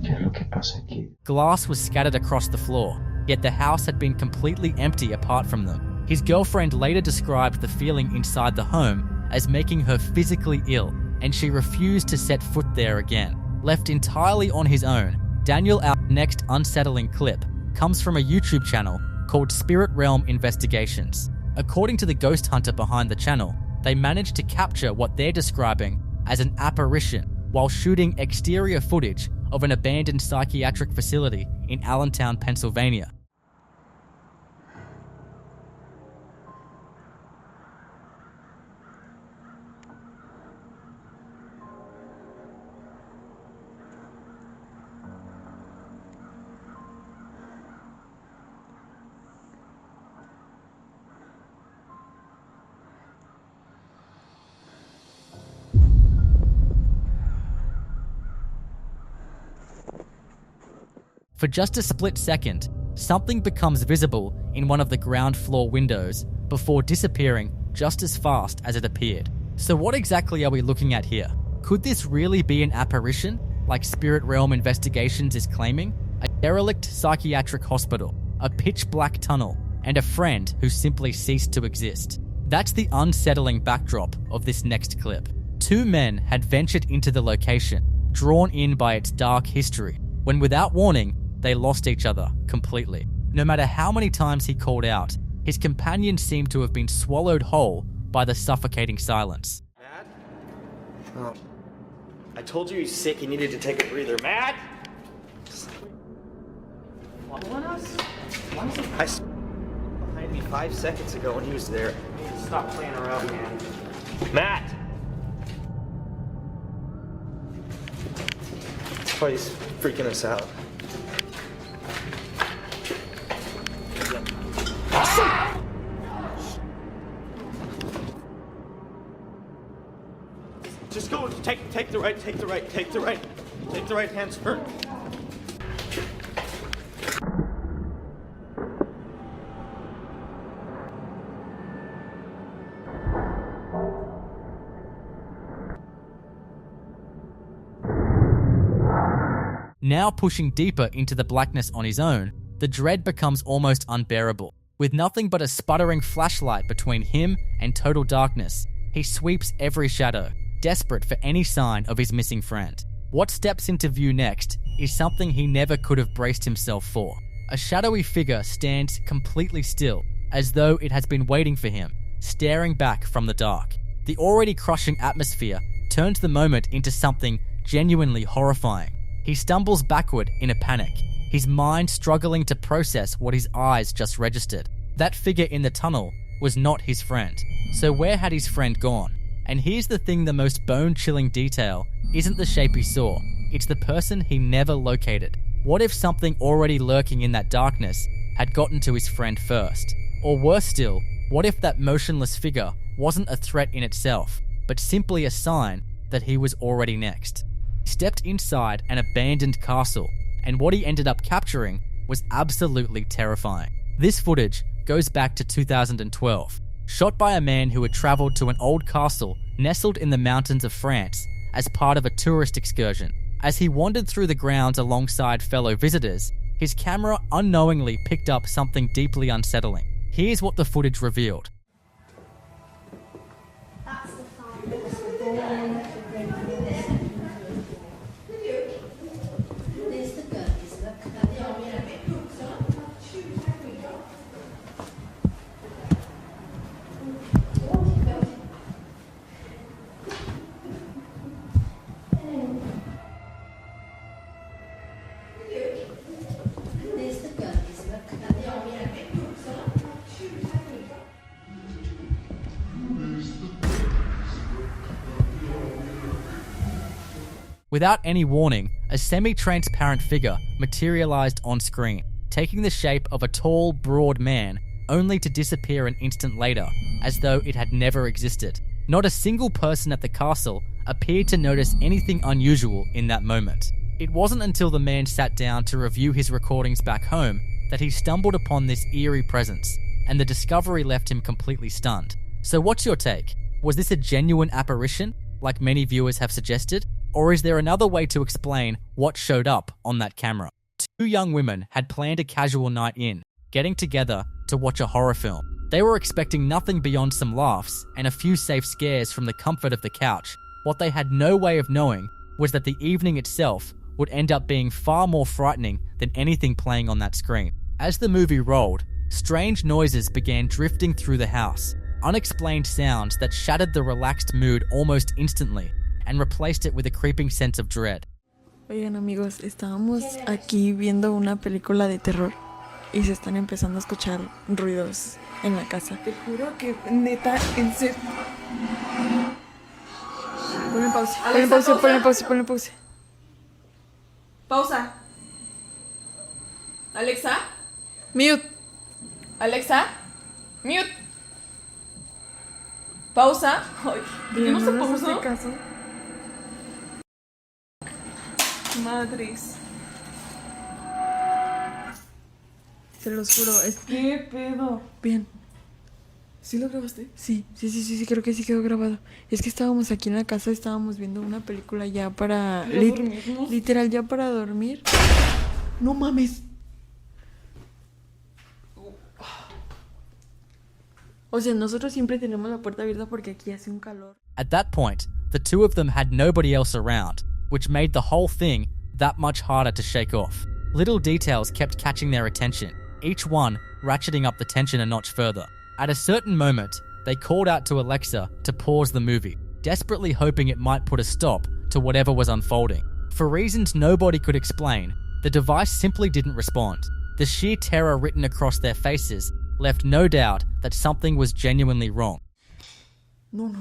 ¿Qué es lo que pasa aquí? Glass was scattered across the floor, yet the house had been completely empty apart from them. His girlfriend later described the feeling inside the home as making her physically ill, and she refused to set foot there again. Left entirely on his own, Daniel, our next unsettling clip, comes from a YouTube channel called Spirit Realm Investigations. According to the ghost hunter behind the channel, they managed to capture what they're describing as an apparition while shooting exterior footage of an abandoned psychiatric facility in Allentown, Pennsylvania. For just a split second, something becomes visible in one of the ground floor windows before disappearing just as fast as it appeared. So what exactly are we looking at here? Could this really be an apparition, like Spirit Realm Investigations is claiming? A derelict psychiatric hospital, a pitch-black tunnel, and a friend who simply ceased to exist. That's the unsettling backdrop of this next clip. Two men had ventured into the location, drawn in by its dark history, when without warning, they lost each other completely. No matter how many times he called out, his companion seemed to have been swallowed whole by the suffocating silence. Matt? Oh. I told you he's sick, he needed to take a breather. Matt! Following us? I saw behind me 5 seconds ago when he was there. Stop playing around, man. Matt! That's why he's freaking us out. Just go, take the right, take the right hand turn. Now pushing deeper into the blackness on his own, the dread becomes almost unbearable. With nothing but a sputtering flashlight between him and total darkness, he sweeps every shadow, desperate for any sign of his missing friend. What steps into view next is something he never could have braced himself for. A shadowy figure stands completely still, as though it has been waiting for him, staring back from the dark. The already crushing atmosphere turns the moment into something genuinely horrifying. He stumbles backward in a panic, his mind struggling to process what his eyes just registered. That figure in the tunnel was not his friend. So where had his friend gone? And here's the thing, the most bone-chilling detail isn't the shape he saw, it's the person he never located. What if something already lurking in that darkness had gotten to his friend first? Or worse still, what if that motionless figure wasn't a threat in itself, but simply a sign that he was already next? He stepped inside an abandoned castle, and what he ended up capturing was absolutely terrifying. This footage goes back to 2012, shot by a man who had traveled to an old castle nestled in the mountains of France as part of a tourist excursion. As he wandered through the grounds alongside fellow visitors, his camera unknowingly picked up something deeply unsettling. Here's what the footage revealed. Without any warning, a semi-transparent figure materialized on screen, taking the shape of a tall, broad man, only to disappear an instant later, as though it had never existed. Not a single person at the castle appeared to notice anything unusual in that moment. It wasn't until the man sat down to review his recordings back home that he stumbled upon this eerie presence, and the discovery left him completely stunned. So what's your take? Was this a genuine apparition, like many viewers have suggested? Or is there another way to explain what showed up on that camera? Two young women had planned a casual night in, getting together to watch a horror film. They were expecting nothing beyond some laughs and a few safe scares from the comfort of the couch. What they had no way of knowing was that the evening itself would end up being far more frightening than anything playing on that screen. As the movie rolled, strange noises began drifting through the house, unexplained sounds that shattered the relaxed mood almost instantly and replaced it with a creeping sense of dread. Oigan amigos, estábamos aquí viendo una película de terror y se están empezando a escuchar ruidos en la casa. Te juro que neta, en serio. Ponle pausa, ponle pausa, ponle pausa, ponle pausa. Pausa. Alexa, mute. Alexa, mute. Pausa. Ay, ¿no se pausó? Madres. Se los juro, es que... ¿Qué pedo? Bien. ¿Sí lo grabaste? Sí, creo que sí quedó grabado. Es que estábamos aquí en la casa, estábamos viendo una película ya para... literal, ya para dormir. No mames. O sea, nosotros siempre tenemos la puerta abierta porque aquí hace un calor. At that point, the two of them had nobody else around, which made the whole thing that much harder to shake off. Little details kept catching their attention, each one ratcheting up the tension a notch further. At a certain moment, they called out to Alexa to pause the movie, desperately hoping it might put a stop to whatever was unfolding. For reasons nobody could explain, the device simply didn't respond. The sheer terror written across their faces left no doubt that something was genuinely wrong. No.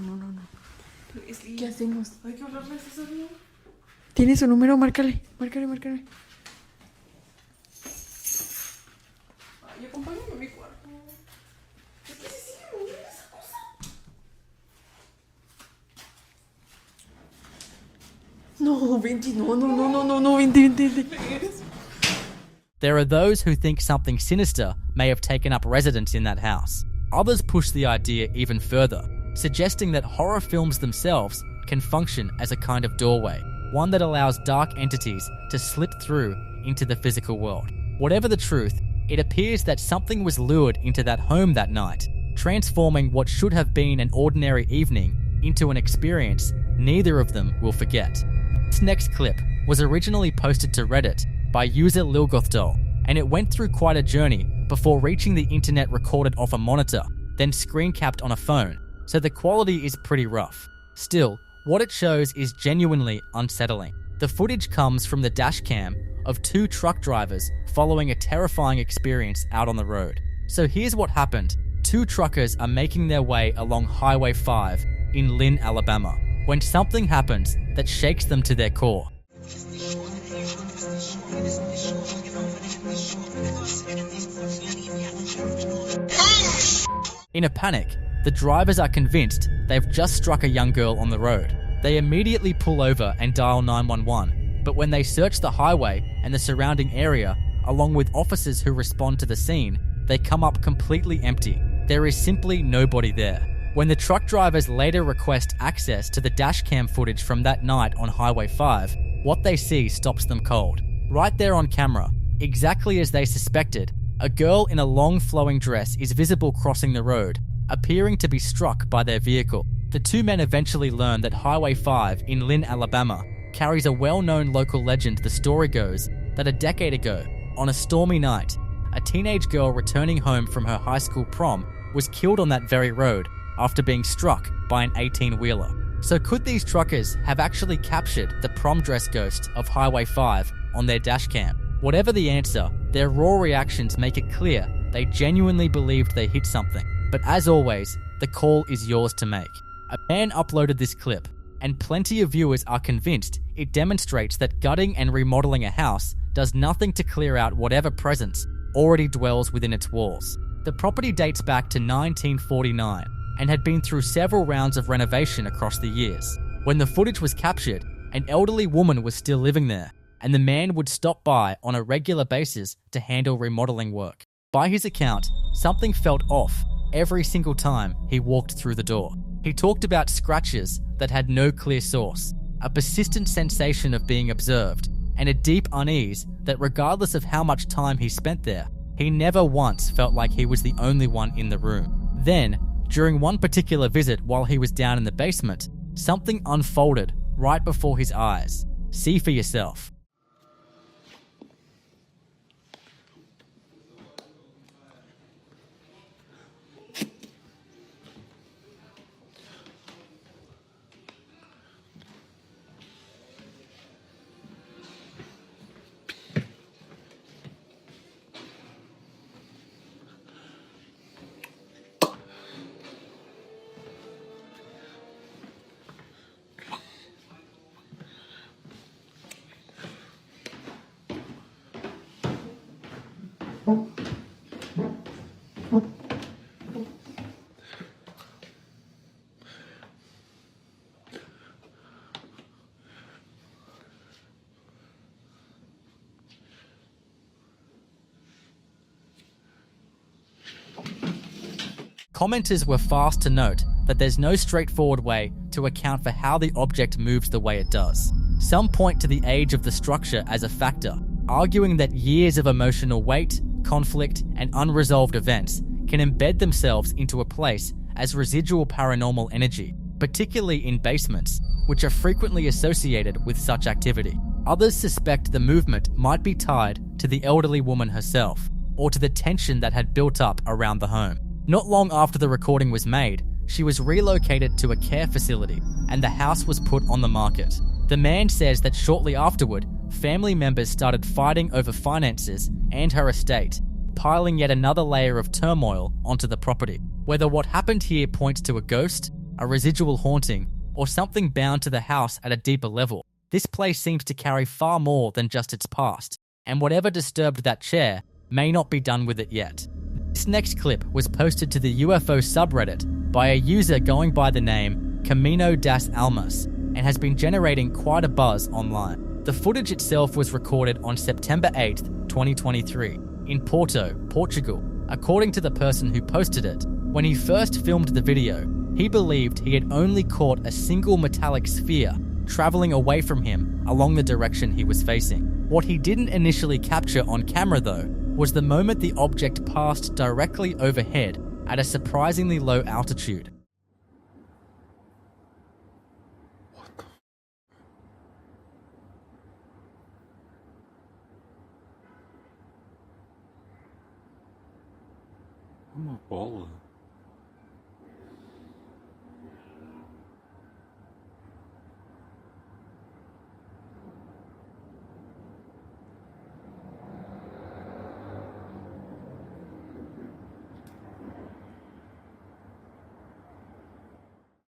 ¿Qué hacemos? Hay que hablarle a César. ¿Tiene su número? Márcale. Ay, acompáñame a mi cuarto. Es que se sigue moviendo esa cosa. No, 20, no, 20. There are those who think something sinister may have taken up residence in that house. Others push the idea even further, suggesting that horror films themselves can function as a kind of doorway, one that allows dark entities to slip through into the physical world. Whatever the truth, it appears that something was lured into that home that night, transforming what should have been an ordinary evening into an experience neither of them will forget. This next clip was originally posted to Reddit by user Lilgothdol, and it went through quite a journey before reaching the internet recorded off a monitor, then screen capped on a phone, so the quality is pretty rough. Still, what it shows is genuinely unsettling. The footage comes from the dash cam of two truck drivers following a terrifying experience out on the road. So here's what happened. Two truckers are making their way along Highway 5 in Lynn, Alabama, when something happens that shakes them to their core. In a panic, the drivers are convinced they've just struck a young girl on the road. They immediately pull over and dial 911, but when they search the highway and the surrounding area, along with officers who respond to the scene, they come up completely empty. There is simply nobody there. When the truck drivers later request access to the dashcam footage from that night on Highway 5, what they see stops them cold. Right there on camera, exactly as they suspected, a girl in a long flowing dress is visible crossing the road, appearing to be struck by their vehicle. The two men eventually learn that Highway 5 in Lynn, Alabama carries a well-known local legend. The story goes that a decade ago, on a stormy night, a teenage girl returning home from her high school prom was killed on that very road after being struck by an 18-wheeler. So could these truckers have actually captured the prom dress ghost of Highway 5 on their dashcam? Whatever the answer, their raw reactions make it clear they genuinely believed they hit something. But as always, the call is yours to make. A man uploaded this clip, and plenty of viewers are convinced it demonstrates that gutting and remodeling a house does nothing to clear out whatever presence already dwells within its walls. The property dates back to 1949 and had been through several rounds of renovation across the years. When the footage was captured, an elderly woman was still living there, and the man would stop by on a regular basis to handle remodeling work. By his account, something felt off every single time he walked through the door. He talked about scratches that had no clear source, a persistent sensation of being observed, and a deep unease that regardless of how much time he spent there, he never once felt like he was the only one in the room. Then, during one particular visit while he was down in the basement, something unfolded right before his eyes. See for yourself. Commenters were fast to note that there's no straightforward way to account for how the object moves the way it does. Some point to the age of the structure as a factor, arguing that years of emotional weight, conflict, and unresolved events can embed themselves into a place as residual paranormal energy, particularly in basements, which are frequently associated with such activity. Others suspect the movement might be tied to the elderly woman herself, or to the tension that had built up around the home. Not long after the recording was made, she was relocated to a care facility, and the house was put on the market. The man says that shortly afterward, family members started fighting over finances and her estate, piling yet another layer of turmoil onto the property. Whether what happened here points to a ghost, a residual haunting, or something bound to the house at a deeper level, this place seems to carry far more than just its past, and whatever disturbed that chair may not be done with it yet. This next clip was posted to the UFO subreddit by a user going by the name Camino das Almas and has been generating quite a buzz online. The footage itself was recorded on September 8th, 2023, in Porto, Portugal. According to the person who posted it, when he first filmed the video, he believed he had only caught a single metallic sphere traveling away from him along the direction he was facing. What he didn't initially capture on camera though, was the moment the object passed directly overhead at a surprisingly low altitude. Uma bola.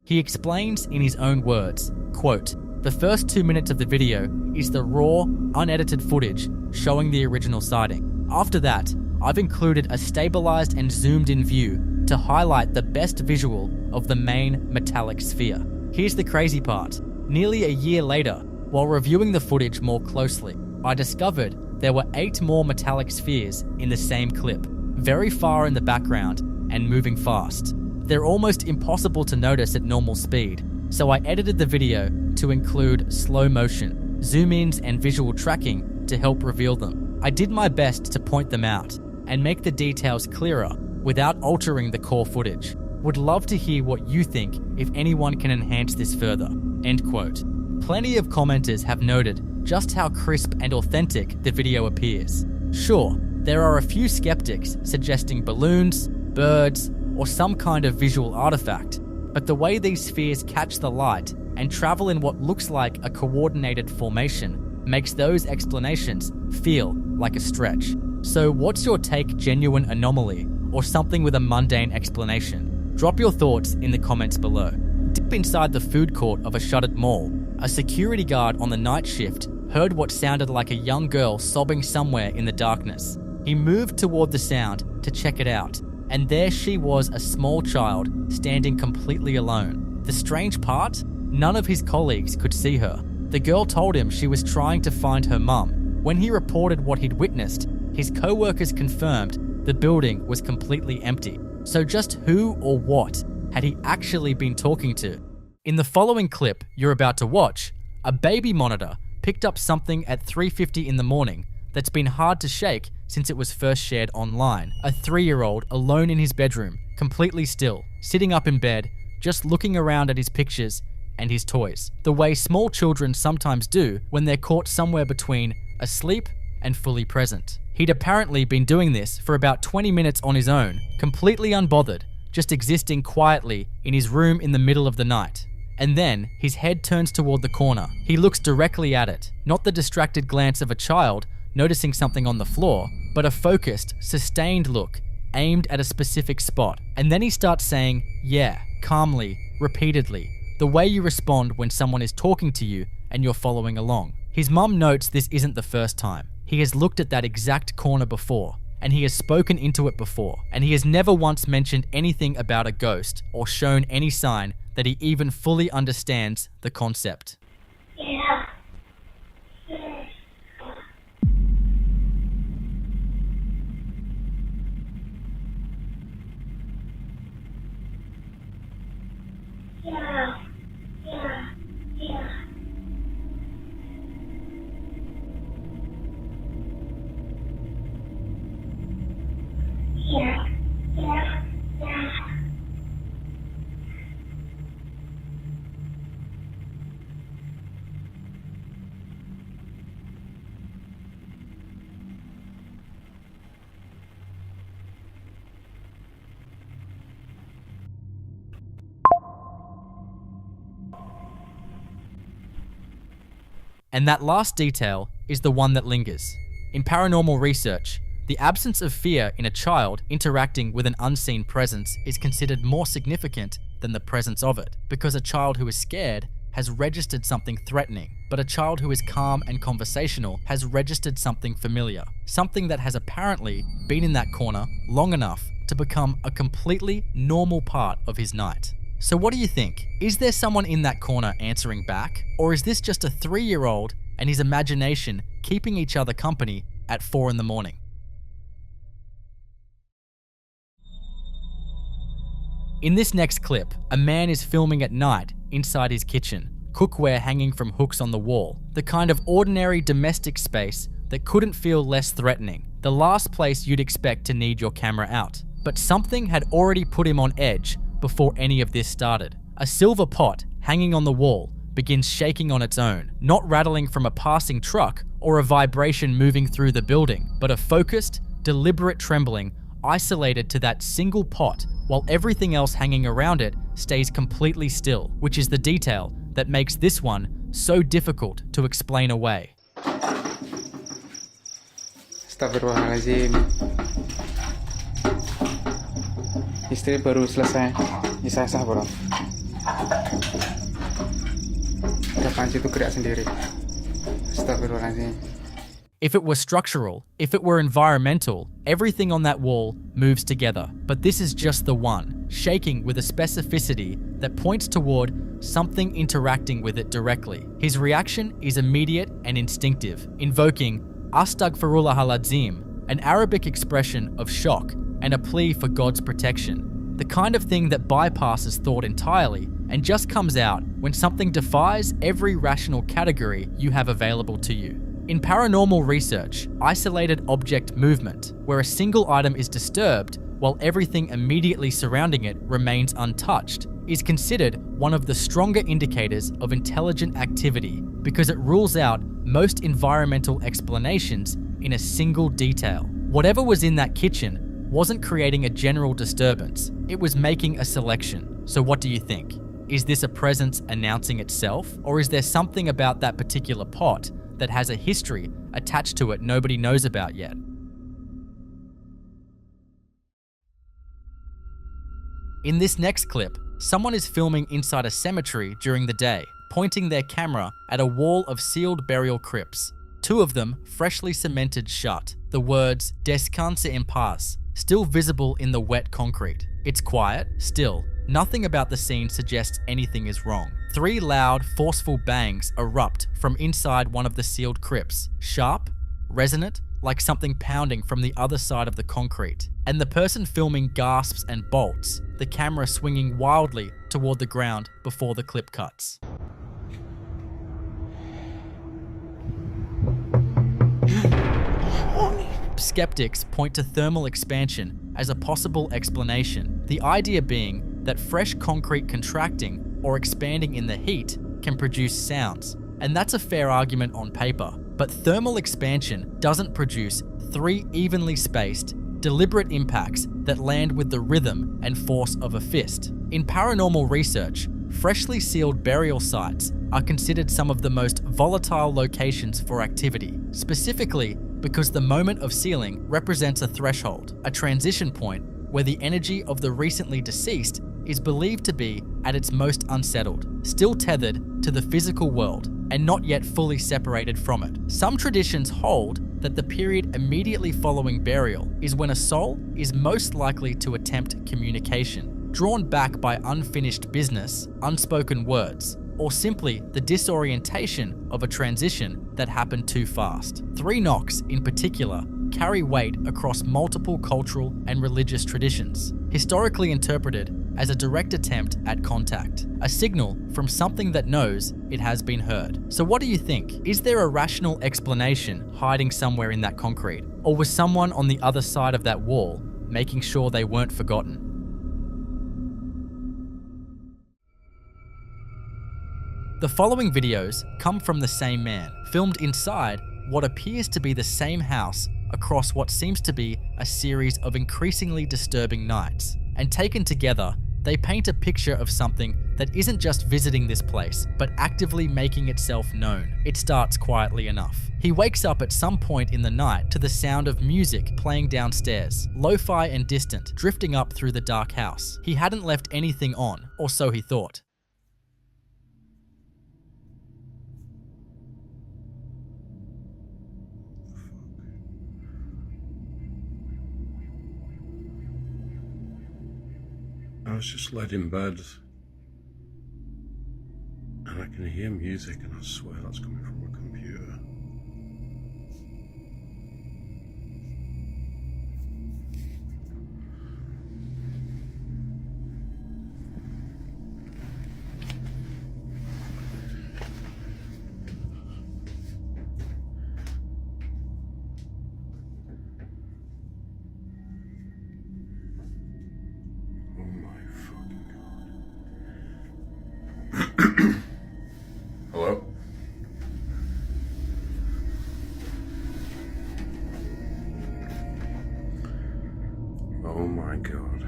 He explains in his own words, quote, "The first 2 minutes of the video is the raw, unedited footage showing the original sighting. After that, I've included a stabilized and zoomed in view to highlight the best visual of the main metallic sphere." Here's the crazy part. Nearly a year later, while reviewing the footage more closely, I discovered there were 8 more metallic spheres in the same clip, very far in the background and moving fast. They're almost impossible to notice at normal speed, so I edited the video to include slow motion, zoom-ins and visual tracking to help reveal them. I did my best to point them out and make the details clearer without altering the core footage. Would love to hear what you think if anyone can enhance this further." End quote. Plenty of commenters have noted just how crisp and authentic the video appears. Sure, there are a few skeptics suggesting balloons, birds, or some kind of visual artifact, but the way these spheres catch the light and travel in what looks like a coordinated formation makes those explanations feel like a stretch. So what's your take? Genuine anomaly or something with a mundane explanation? Drop your thoughts in the comments below. Dip inside the food court of a shuttered mall. A security guard on the night shift heard what sounded like a young girl sobbing somewhere in the darkness. He moved toward the sound to check it out, and there she was, a small child standing completely alone. The strange part? None of his colleagues could see her. The girl told him she was trying to find her mum. When he reported what he'd witnessed, his co-workers confirmed the building was completely empty. So just who or what had he actually been talking to? In the following clip you're about to watch, a baby monitor picked up something at 3:50 in the morning that's been hard to shake since it was first shared online. A 3-year-old alone in his bedroom, completely still, sitting up in bed, just looking around at his pictures and his toys, the way small children sometimes do when they're caught somewhere between asleep and fully present. He'd apparently been doing this for about 20 minutes on his own, completely unbothered, just existing quietly in his room in the middle of the night. And then his head turns toward the corner. He looks directly at it, not the distracted glance of a child noticing something on the floor, but a focused, sustained look aimed at a specific spot. And then he starts saying, "Yeah," calmly, repeatedly, the way you respond when someone is talking to you and you're following along. His mum notes this isn't the first time. He has looked at that exact corner before, and he has spoken into it before, and he has never once mentioned anything about a ghost or shown any sign that he even fully understands the concept. Yeah. And that last detail is the one that lingers. In paranormal research, the absence of fear in a child interacting with an unseen presence is considered more significant than the presence of it, because a child who is scared has registered something threatening, but a child who is calm and conversational has registered something familiar, something that has apparently been in that corner long enough to become a completely normal part of his night. So what do you think? Is there someone in that corner answering back? Or is this just a 3-year-old and his imagination keeping each other company at 4 in the morning? In this next clip, a man is filming at night inside his kitchen, cookware hanging from hooks on the wall, the kind of ordinary domestic space that couldn't feel less threatening, the last place you'd expect to need your camera out. But something had already put him on edge before any of this started. A silver pot hanging on the wall begins shaking on its own, not rattling from a passing truck or a vibration moving through the building, but a focused, deliberate trembling isolated to that single pot, while everything else hanging around it stays completely still, which is the detail that makes this one so difficult to explain away. Astagfirullahaladzim. Istri baru selesai isah-isah bro. Udah panci itu gerak sendiri. Astagfirullahaladzim. If it were structural, if it were environmental, everything on that wall moves together. But this is just the one, shaking with a specificity that points toward something interacting with it directly. His reaction is immediate and instinctive, invoking Astaghfirullahaladzim, an Arabic expression of shock and a plea for God's protection. The kind of thing that bypasses thought entirely and just comes out when something defies every rational category you have available to you. In paranormal research, isolated object movement, where a single item is disturbed while everything immediately surrounding it remains untouched, is considered one of the stronger indicators of intelligent activity because it rules out most environmental explanations in a single detail. Whatever was in that kitchen wasn't creating a general disturbance, it was making a selection. So what do you think? Is this a presence announcing itself, or is there something about that particular pot that has a history attached to it nobody knows about yet? In this next clip, someone is filming inside a cemetery during the day, pointing their camera at a wall of sealed burial crypts. 2 of them freshly cemented shut, the words "Descanse en paz" still visible in the wet concrete. It's quiet, still. Nothing about the scene suggests anything is wrong. 3 loud, forceful bangs erupt from inside one of the sealed crypts, sharp, resonant, like something pounding from the other side of the concrete. And the person filming gasps and bolts, the camera swinging wildly toward the ground before the clip cuts. Skeptics point to thermal expansion as a possible explanation, the idea being that fresh concrete contracting or expanding in the heat can produce sounds. And that's a fair argument on paper, but thermal expansion doesn't produce 3 evenly spaced, deliberate impacts that land with the rhythm and force of a fist. In paranormal research, freshly sealed burial sites are considered some of the most volatile locations for activity, specifically because the moment of sealing represents a threshold, a transition point where the energy of the recently deceased is believed to be at its most unsettled, still tethered to the physical world and not yet fully separated from it. Some traditions hold that the period immediately following burial is when a soul is most likely to attempt communication, drawn back by unfinished business, unspoken words, or simply the disorientation of a transition that happened too fast. 3 knocks, in particular, carry weight across multiple cultural and religious traditions, historically interpreted as a direct attempt at contact, a signal from something that knows it has been heard. So what do you think? Is there a rational explanation hiding somewhere in that concrete? Or was someone on the other side of that wall making sure they weren't forgotten? The following videos come from the same man, filmed inside what appears to be the same house across what seems to be a series of increasingly disturbing nights. And taken together, they paint a picture of something that isn't just visiting this place, but actively making itself known. It starts quietly enough. He wakes up at some point in the night to the sound of music playing downstairs, lo-fi and distant, drifting up through the dark house. He hadn't left anything on, or so he thought. I was just laid in bed and I can hear music, and I swear that's coming from a computer. Hello? Oh my god.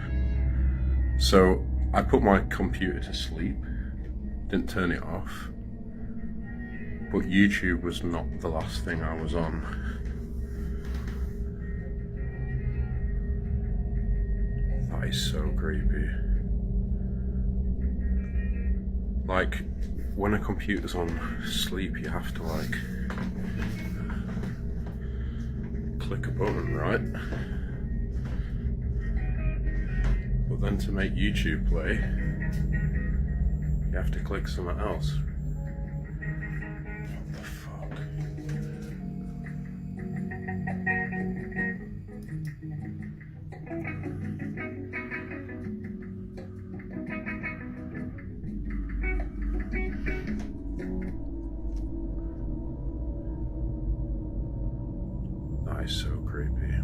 So, I put my computer to sleep, didn't turn it off, but YouTube was not the last thing I was on. That is so creepy. Like, when a computer's on sleep, you have to like click a button, right? But then to make YouTube play, you have to click something else. What the fuck? That is so creepy.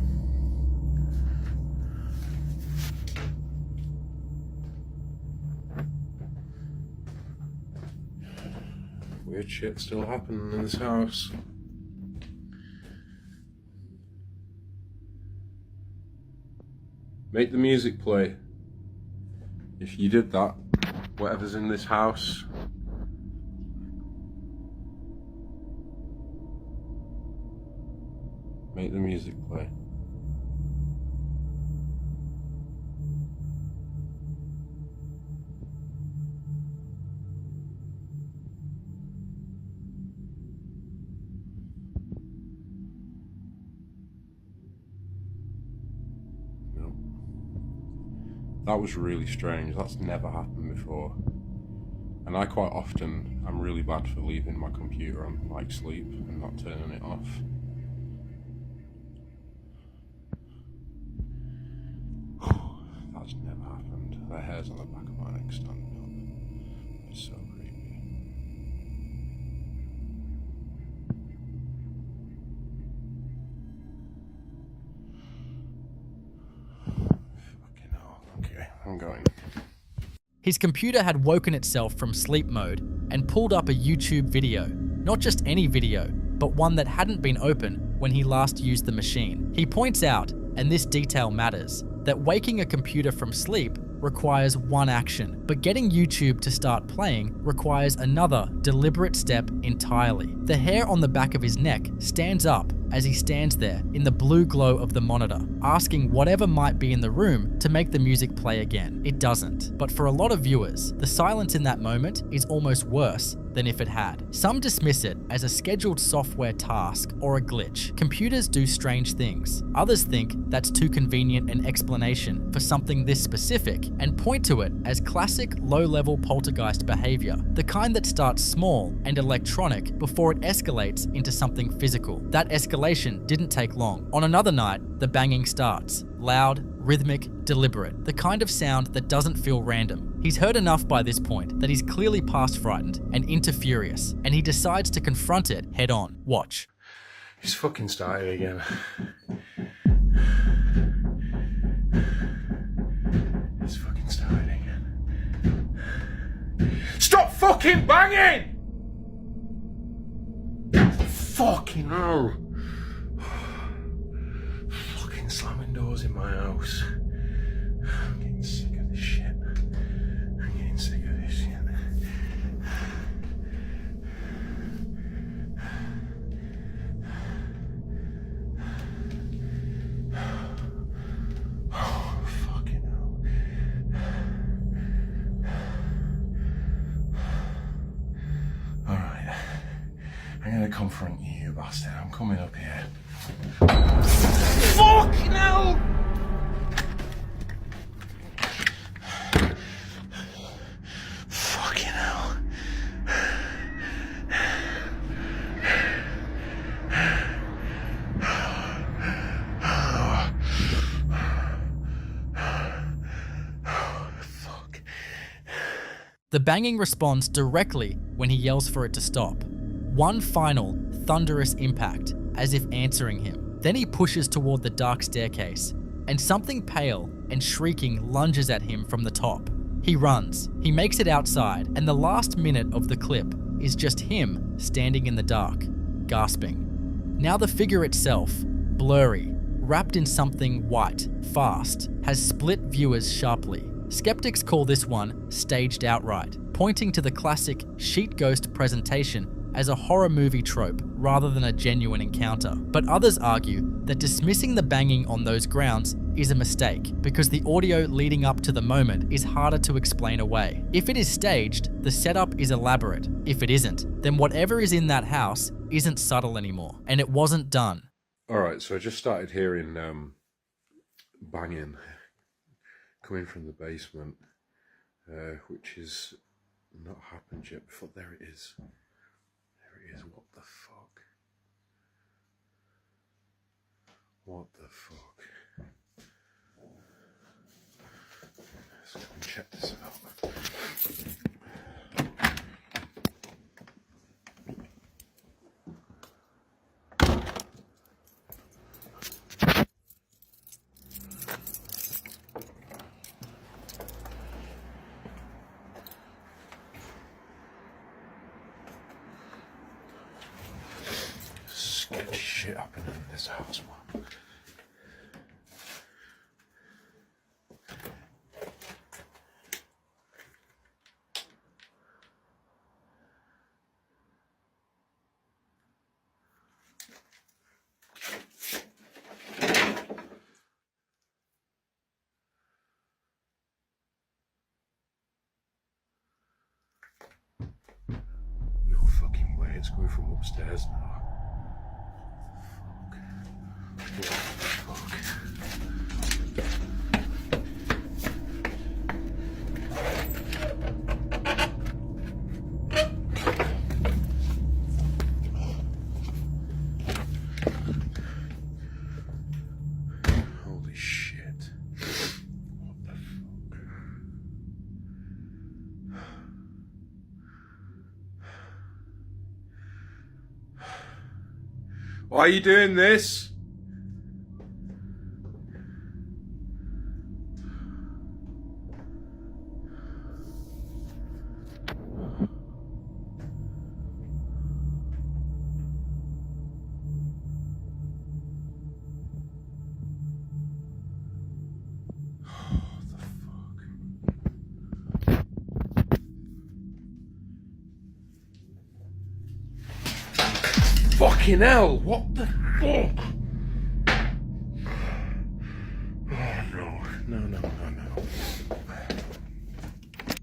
Weird shit still happening in this house. Make the music play. If you did that, whatever's in this house, make the music play. No. That was really strange. That's never happened before. And I quite often, I'm really bad for leaving my computer on like sleep and not turning it off. That's never happened. The hairs on the back of my neck standing up. It's so creepy. Fucking hell. Okay, I'm going. His computer had woken itself from sleep mode and pulled up a YouTube video. Not just any video, but one that hadn't been open when he last used the machine. He points out, and this detail matters, that waking a computer from sleep requires one action, but getting YouTube to start playing requires another deliberate step entirely. The hair on the back of his neck stands up as he stands there in the blue glow of the monitor, asking whatever might be in the room to make the music play again. It doesn't. But for a lot of viewers, the silence in that moment is almost worse than if it had. Some dismiss it as a scheduled software task or a glitch. Computers do strange things. Others think that's too convenient an explanation for something this specific and point to it as classic low-level poltergeist behavior, the kind that starts small and electronic before it escalates into something physical. That escalation didn't take long. On another night, the banging starts. Loud, rhythmic, deliberate. The kind of sound that doesn't feel random. He's heard enough by this point that he's clearly past frightened and into furious, and he decides to confront it head on. Watch. He's fucking started again. He's fucking started again. Stop fucking banging! Fucking hell. Fucking slamming doors in my house. I'm getting sick of this shit. I'm getting sick of this shit. confront you, you bastard. I'm coming up here. Fuck no! Fucking hell. The banging responds directly when he yells for it to stop. One final, thunderous impact, as if answering him. Then he pushes toward the dark staircase, and something pale and shrieking lunges at him from the top. He runs, he makes it outside, and the last minute of the clip is just him standing in the dark, gasping. Now the figure itself, blurry, wrapped in something white, fast, has split viewers sharply. Skeptics call this one staged outright, pointing to the classic sheet ghost presentation as a horror movie trope rather than a genuine encounter. But others argue that dismissing the banging on those grounds is a mistake because the audio leading up to the moment is harder to explain away. If it is staged, the setup is elaborate. If it isn't, then whatever is in that house isn't subtle anymore, and it wasn't done. Alright, so I just started hearing banging coming from the basement, which has not happened yet before. There it is. There it is. What the fuck? What the fuck? Let's go and check this out. Sketchy shit happening in this house, man. No fucking way, it's coming from upstairs now. Holy shit. What the fuck? Why are you doing this? Fucking hell, what the fuck? Oh no.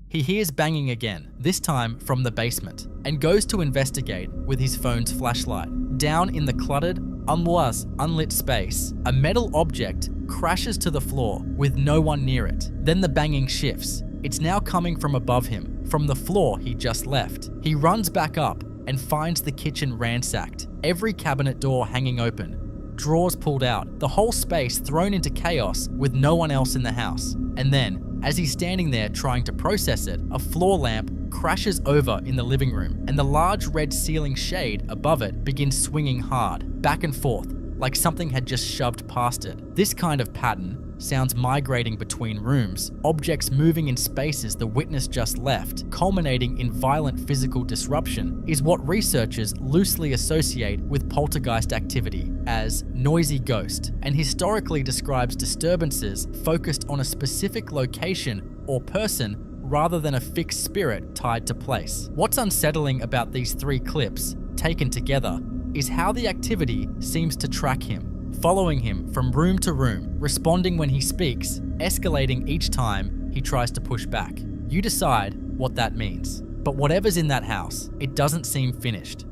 He hears banging again, this time from the basement, and goes to investigate with his phone's flashlight. Down in the cluttered, unlit space, a metal object crashes to the floor with no one near it. Then the banging shifts. It's now coming from above him, from the floor he just left. He runs back up and finds the kitchen ransacked, every cabinet door hanging open, drawers pulled out, the whole space thrown into chaos with no one else in the house. And then, as he's standing there trying to process it, a floor lamp crashes over in the living room, and the large red ceiling shade above it begins swinging hard, back and forth, like something had just shoved past it. This kind of pattern, sounds migrating between rooms, objects moving in spaces the witness just left, culminating in violent physical disruption, is what researchers loosely associate with poltergeist activity as noisy ghost, and historically describes disturbances focused on a specific location or person rather than a fixed spirit tied to place. What's unsettling about these three clips, taken together, is how the activity seems to track him, following him from room to room, responding when he speaks, escalating each time he tries to push back. You decide what that means. But whatever's in that house, it doesn't seem finished.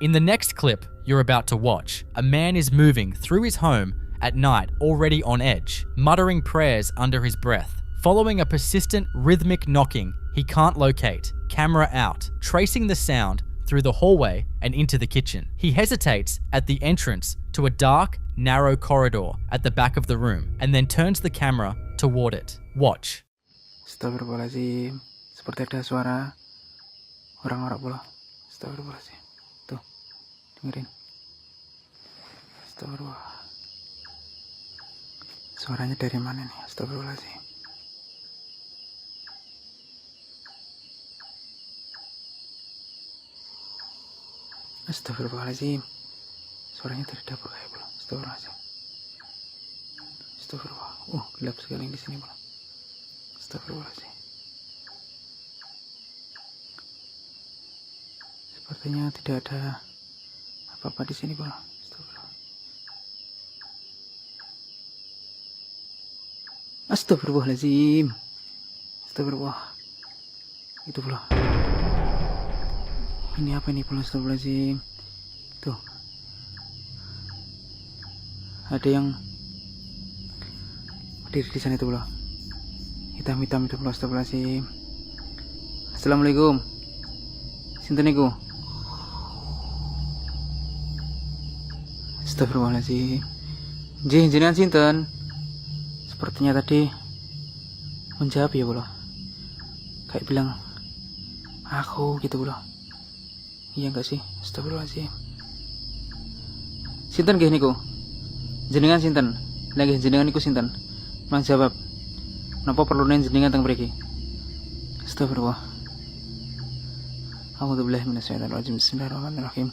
In the next clip you're about to watch, a man is moving through his home at night, already on edge, muttering prayers under his breath. Following a persistent rhythmic knocking he can't locate, camera out, tracing the sound through the hallway and into the kitchen. He hesitates at the entrance to a dark, narrow corridor at the back of the room and then turns the camera toward it. Watch. Astagfirullahaladzim. Seperti ada suara orang-orang pula. Astagfirullahaladzim. Tuh, dengerin. Astagfirullah. Suaranya dari mana nih? Astagfirullahaladzim. Astagfirullahaladzim. Suaranya dari dapur kayak pula. Astagfirullahaladzim. Astagfirullah. Gelap sekali di sini pula. Astagfirullahaladzim. Sepertinya tidak ada apa-apa di sini pula. Astagfirullahaladzim. Astagfirullah. Itu pula. Ini apa ini pula? Astagfirullahaladzim. Tuh. Ada yang berdiri di sana itu pula. Hitam-hitam itu pula. Astagfirullahaladzim. Assalamualaikum. Sinten niku? Astagfirullahaladzim. Jenengan sinten? Sepertinya tadi menjawab ya pula. Kayak bilang aku gitu pula. Iya enggak sih? Astagfirullahaladzim. Sinten nggih niku? Jenengan sinten? Lagi jenengan niku sinten? Mang jawab. Napa perlu jenengan teng mriki? Astagfirullah. A'udzubillahi minasyaitonir rajim. Bismillahirrahmanirrahim.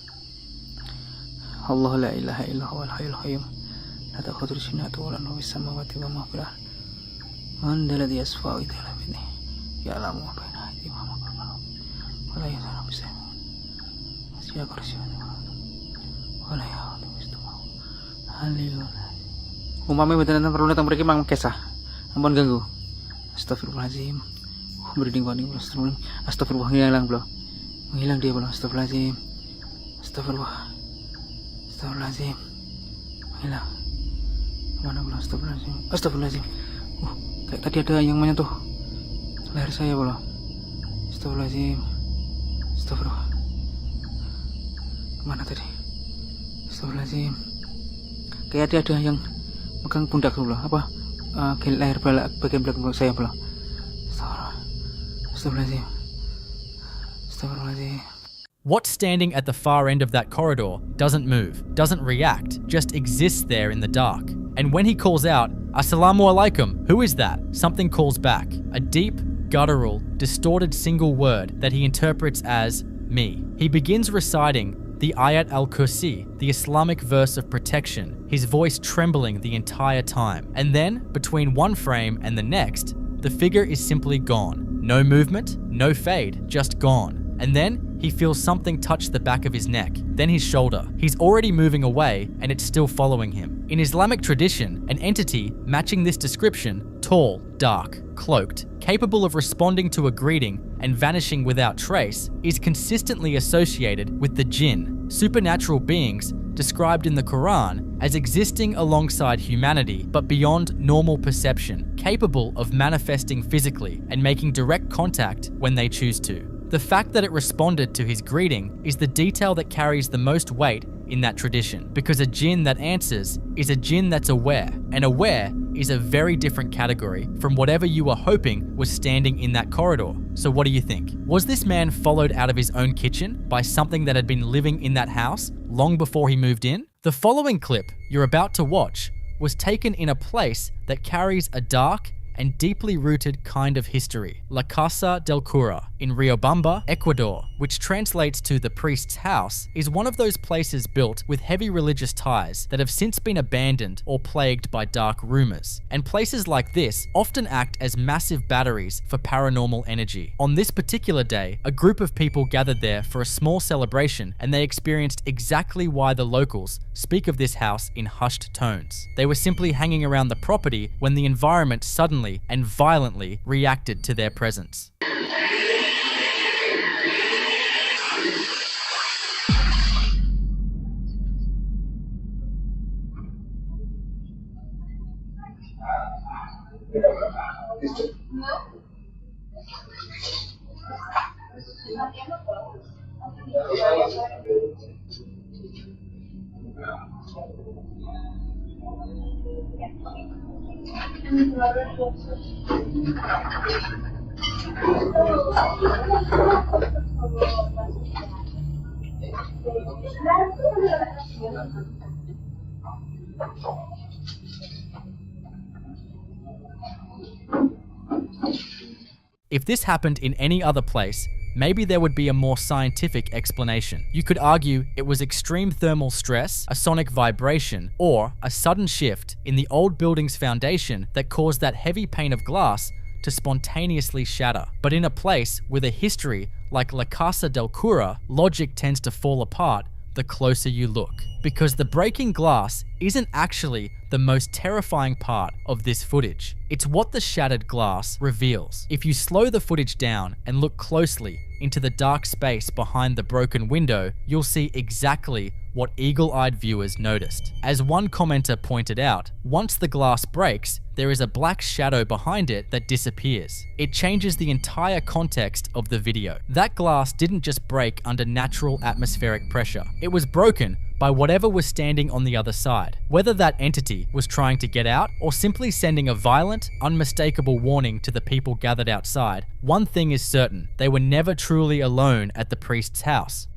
Allahu la ilaha illa huwal hayyul qayyum. La ta'khudhuhu sinatun wa la nawm fis samawati wa ma fil ardh. Man alladhi yashfa'u illa bi'idhnihi. Ya'lamu ma baina aydihim wa ma khalfahum. Wa la yuhituna bi shay'in min ilmihi illa bima wa la ya'lamu hifdzahu. Hallelujah. Umame mboten enten perlu datang mriki mang kesah. Ampun ganggu. Astagfirullahaladzim. Merinding wani. Astagfirullah. Hilang bro. Menghilang dia bro. Astagfirullahaladzim. Astagfirullah. Astagfirullahaladzim. Menghilang. Mana bro? Astagfirullahaladzim. Astagfirullahaladzim. Kayak tadi ada yang menyentuh leher saya bro. Astagfirullahaladzim. Astagfirullah. Kemana tadi? Astagfirullahaladzim. Kayak tadi ada yang megang pundak bro. Apa? Leher bagian belakang saya bro. Astagfirullahaladzim. Astagfirullahaladzim. What's standing at the far end of that corridor doesn't move, doesn't react, just exists there in the dark. And when he calls out, "Assalamu alaikum," who is that? Something calls back. A deep, guttural, distorted single word that he interprets as me. He begins reciting the Ayat al-Kursi, the Islamic verse of protection, his voice trembling the entire time. And then, between one frame and the next, the figure is simply gone. No movement, no fade, just gone. And then he feels something touch the back of his neck, then his shoulder. He's already moving away and it's still following him. In Islamic tradition, an entity matching this description, tall, dark, cloaked, capable of responding to a greeting and vanishing without trace, is consistently associated with the jinn, supernatural beings described in the Quran as existing alongside humanity but beyond normal perception, capable of manifesting physically and making direct contact when they choose to. The fact that it responded to his greeting is the detail that carries the most weight in that tradition, because a jinn that answers is a jinn that's aware, and aware is a very different category from whatever you were hoping was standing in that corridor. So what do you think? Was this man followed out of his own kitchen by something that had been living in that house long before he moved in? The following clip you're about to watch was taken in a place that carries a dark and deeply rooted kind of history, La Casa del Cura in Riobamba, Ecuador, which translates to the priest's house, is one of those places built with heavy religious ties that have since been abandoned or plagued by dark rumors. And places like this often act as massive batteries for paranormal energy. On this particular day, a group of people gathered there for a small celebration, and they experienced exactly why the locals speak of this house in hushed tones. They were simply hanging around the property when the environment suddenly and violently reacted to their presence. If this happened in any other place, maybe there would be a more scientific explanation. You could argue it was extreme thermal stress, a sonic vibration, or a sudden shift in the old building's foundation that caused that heavy pane of glass to spontaneously shatter. But in a place with a history like La Casa del Cura, logic tends to fall apart the closer you look. Because the breaking glass isn't actually the most terrifying part of this footage. It's what the shattered glass reveals. If you slow the footage down and look closely into the dark space behind the broken window, you'll see exactly what eagle-eyed viewers noticed. As one commenter pointed out, once the glass breaks, there is a black shadow behind it that disappears. It changes the entire context of the video. That glass didn't just break under natural atmospheric pressure. It was broken by whatever was standing on the other side. Whether that entity was trying to get out or simply sending a violent, unmistakable warning to the people gathered outside, one thing is certain: they were never truly alone at the priest's house.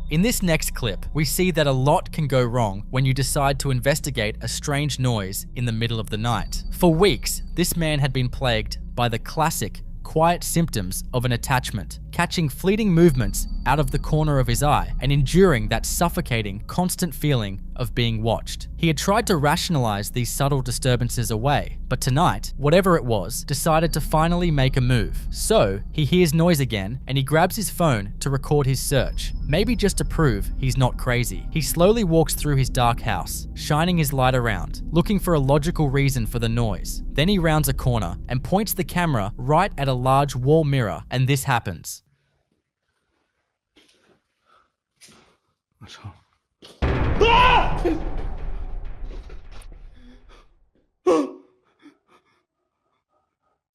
In this next clip, we see that a lot can go wrong when you decide to investigate a strange noise in the middle of the night. For weeks, this man had been plagued by the classic, quiet symptoms of an attachment, catching fleeting movements out of the corner of his eye and enduring that suffocating, constant feeling of being watched. He had tried to rationalize these subtle disturbances away, but tonight, whatever it was, decided to finally make a move. So, he hears noise again and he grabs his phone to record his search, maybe just to prove he's not crazy. He slowly walks through his dark house, shining his light around, looking for a logical reason for the noise. Then he rounds a corner and points the camera right at a large wall mirror, and this happens.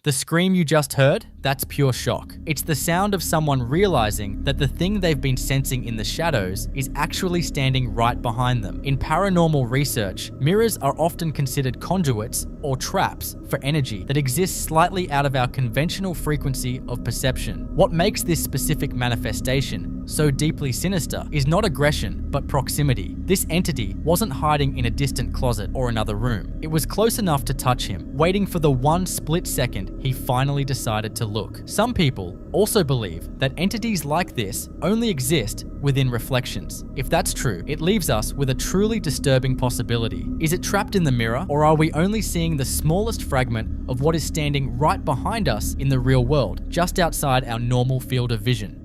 The scream you just heard, that's pure shock. It's the sound of someone realizing that the thing they've been sensing in the shadows is actually standing right behind them. In paranormal research, mirrors are often considered conduits or traps for energy that exists slightly out of our conventional frequency of perception. What makes this specific manifestation so deeply sinister is not aggression, but proximity. This entity wasn't hiding in a distant closet or another room. It was close enough to touch him, waiting for the one split second he finally decided to look. Some people also believe that entities like this only exist within reflections. If that's true, it leaves us with a truly disturbing possibility. Is it trapped in the mirror, or are we only seeing the smallest fragment of what is standing right behind us in the real world, just outside our normal field of vision?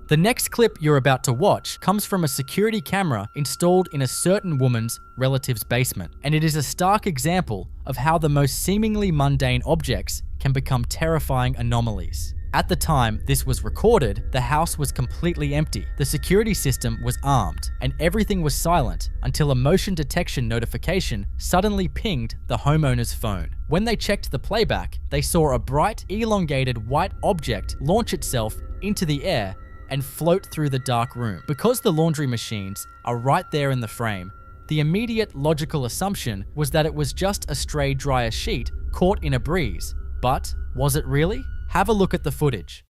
The next clip you're about to watch comes from a security camera installed in a certain woman's relative's basement, and it is a stark example of how the most seemingly mundane objects can become terrifying anomalies. At the time this was recorded, the house was completely empty. The security system was armed, and everything was silent until a motion detection notification suddenly pinged the homeowner's phone. When they checked the playback, they saw a bright, elongated white object launch itself into the air and float through the dark room. Because the laundry machines are right there in the frame, the immediate logical assumption was that it was just a stray dryer sheet caught in a breeze. But was it really? Have a look at the footage.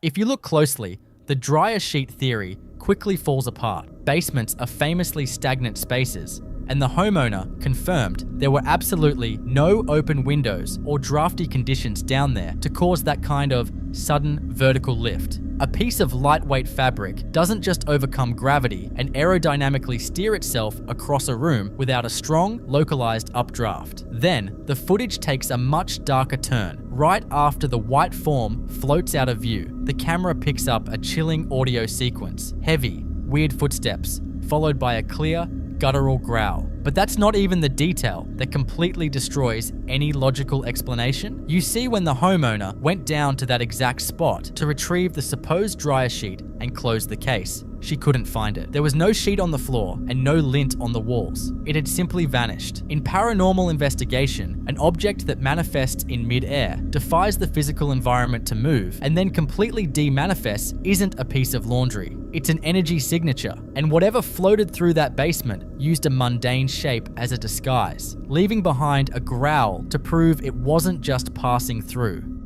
If you look closely, the dryer sheet theory quickly falls apart. Basements are famously stagnant spaces, and the homeowner confirmed there were absolutely no open windows or drafty conditions down there to cause that kind of sudden vertical lift. A piece of lightweight fabric doesn't just overcome gravity and aerodynamically steer itself across a room without a strong, localized updraft. Then, the footage takes a much darker turn. Right after the white form floats out of view, the camera picks up a chilling audio sequence. Heavy, weird footsteps, followed by a clear, guttural growl. But that's not even the detail that completely destroys any logical explanation. You see, when the homeowner went down to that exact spot to retrieve the supposed dryer sheet and close the case, she couldn't find it. There was no sheet on the floor and no lint on the walls. It had simply vanished. In paranormal investigation, an object that manifests in mid-air, defies the physical environment to move, and then completely de-manifests isn't a piece of laundry. It's an energy signature, and whatever floated through that basement used a mundane shape as a disguise, leaving behind a growl to prove it wasn't just passing through.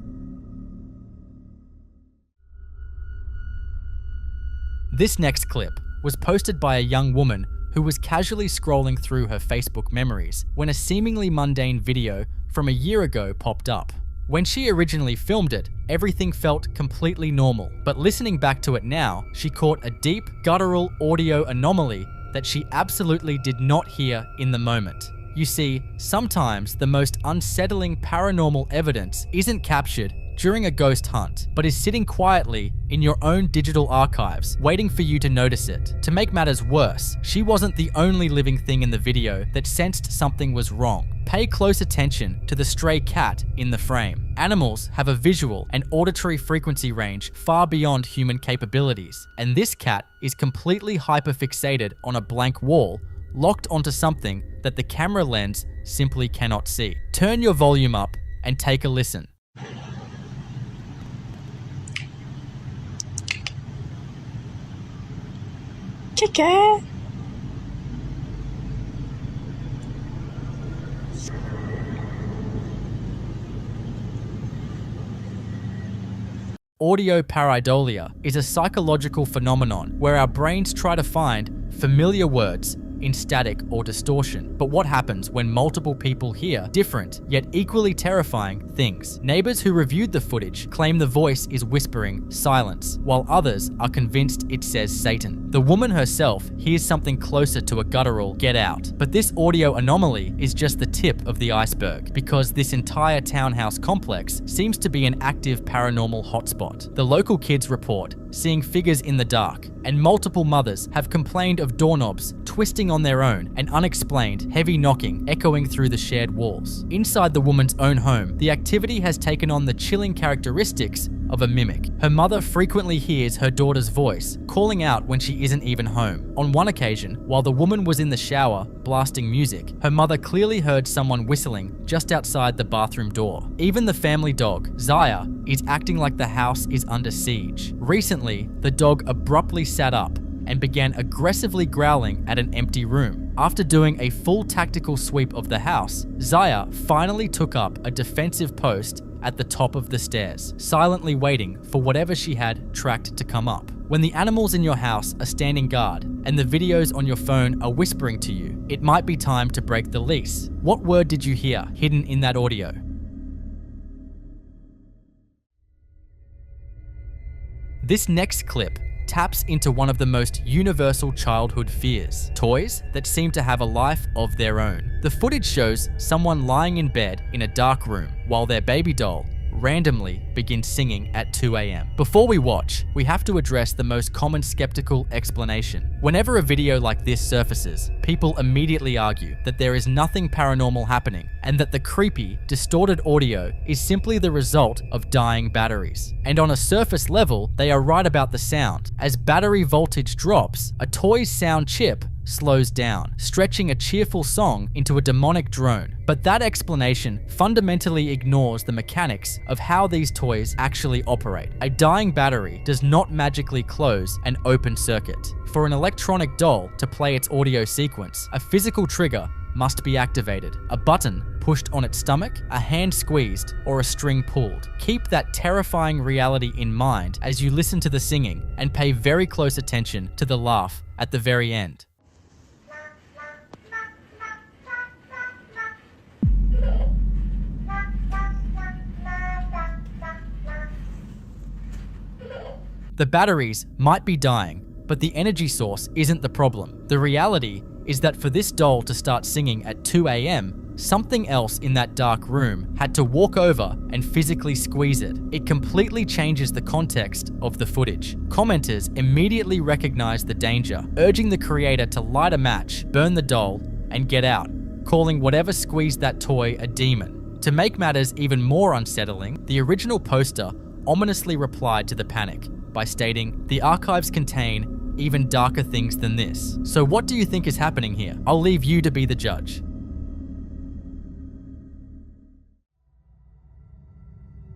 This next clip was posted by a young woman who was casually scrolling through her Facebook memories when a seemingly mundane video from a year ago popped up. When she originally filmed it, everything felt completely normal, but listening back to it now, she caught a deep, guttural audio anomaly that she absolutely did not hear in the moment. You see, sometimes the most unsettling paranormal evidence isn't captured during a ghost hunt, but is sitting quietly in your own digital archives, waiting for you to notice it. To make matters worse, she wasn't the only living thing in the video that sensed something was wrong. Pay close attention to the stray cat in the frame. Animals have a visual and auditory frequency range far beyond human capabilities, and this cat is completely hyperfixated on a blank wall, locked onto something that the camera lens simply cannot see. Turn your volume up and take a listen. Chicken. Audio pareidolia is a psychological phenomenon where our brains try to find familiar words in static or distortion. But what happens when multiple people hear different yet equally terrifying things? Neighbors who reviewed the footage claim the voice is whispering silence, while others are convinced it says Satan. The woman herself hears something closer to a guttural "get out." But this audio anomaly is just the tip of the iceberg, because this entire townhouse complex seems to be an active paranormal hotspot. The local kids report seeing figures in the dark, and multiple mothers have complained of doorknobs twisting on their own and unexplained heavy knocking echoing through the shared walls. Inside the woman's own home, the activity has taken on the chilling characteristics of a mimic. Her mother frequently hears her daughter's voice calling out when she isn't even home. On one occasion, while the woman was in the shower blasting music, her mother clearly heard someone whistling just outside the bathroom door. Even the family dog, Zaya, is acting like the house is under siege. Recently, the dog abruptly sat up and began aggressively growling at an empty room. After doing a full tactical sweep of the house, Zaya finally took up a defensive post at the top of the stairs, silently waiting for whatever she had tracked to come up. When the animals in your house are standing guard and the videos on your phone are whispering to you, it might be time to break the lease. What word did you hear hidden in that audio? This next clip taps into one of the most universal childhood fears: toys that seem to have a life of their own. The footage shows someone lying in bed in a dark room while their baby doll randomly begins singing at 2 a.m. Before we watch, we have to address the most common skeptical explanation. Whenever a video like this surfaces, people immediately argue that there is nothing paranormal happening and that the creepy, distorted audio is simply the result of dying batteries. And on a surface level, they are right about the sound. As battery voltage drops, a toy's sound chip slows down, stretching a cheerful song into a demonic drone. But that explanation fundamentally ignores the mechanics of how these toys actually operate. A dying battery does not magically close an open circuit. For an electronic doll to play its audio sequence, a physical trigger must be activated. A button pushed on its stomach, a hand squeezed, or a string pulled. Keep that terrifying reality in mind as you listen to the singing, and pay very close attention to the laugh at the very end. The batteries might be dying, but the energy source isn't the problem. The reality is that for this doll to start singing at 2 a.m., something else in that dark room had to walk over and physically squeeze it. It completely changes the context of the footage. Commenters immediately recognize the danger, urging the creator to light a match, burn the doll, and get out, calling whatever squeezed that toy a demon. To make matters even more unsettling, the original poster ominously replied to the panic by stating, "The archives contain even darker things than this." So what do you think is happening here? I'll leave you to be the judge.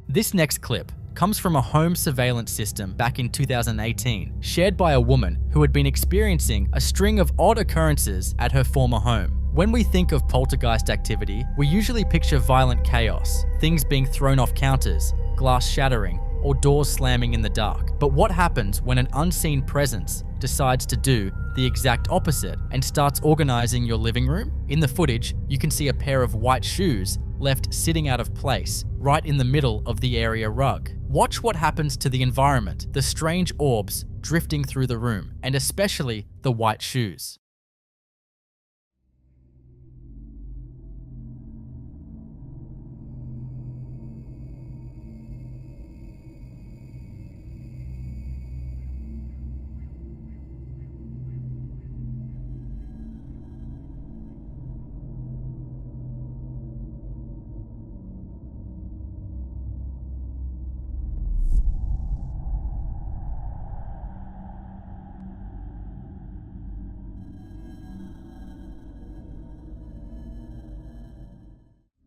This next clip comes from a home surveillance system back in 2018, shared by a woman who had been experiencing a string of odd occurrences at her former home. When we think of poltergeist activity, we usually picture violent chaos, things being thrown off counters, glass shattering, or doors slamming in the dark. But what happens when an unseen presence decides to do the exact opposite and starts organizing your living room? In the footage, you can see a pair of white shoes left sitting out of place, right in the middle of the area rug. Watch what happens to the environment, the strange orbs drifting through the room, and especially the white shoes.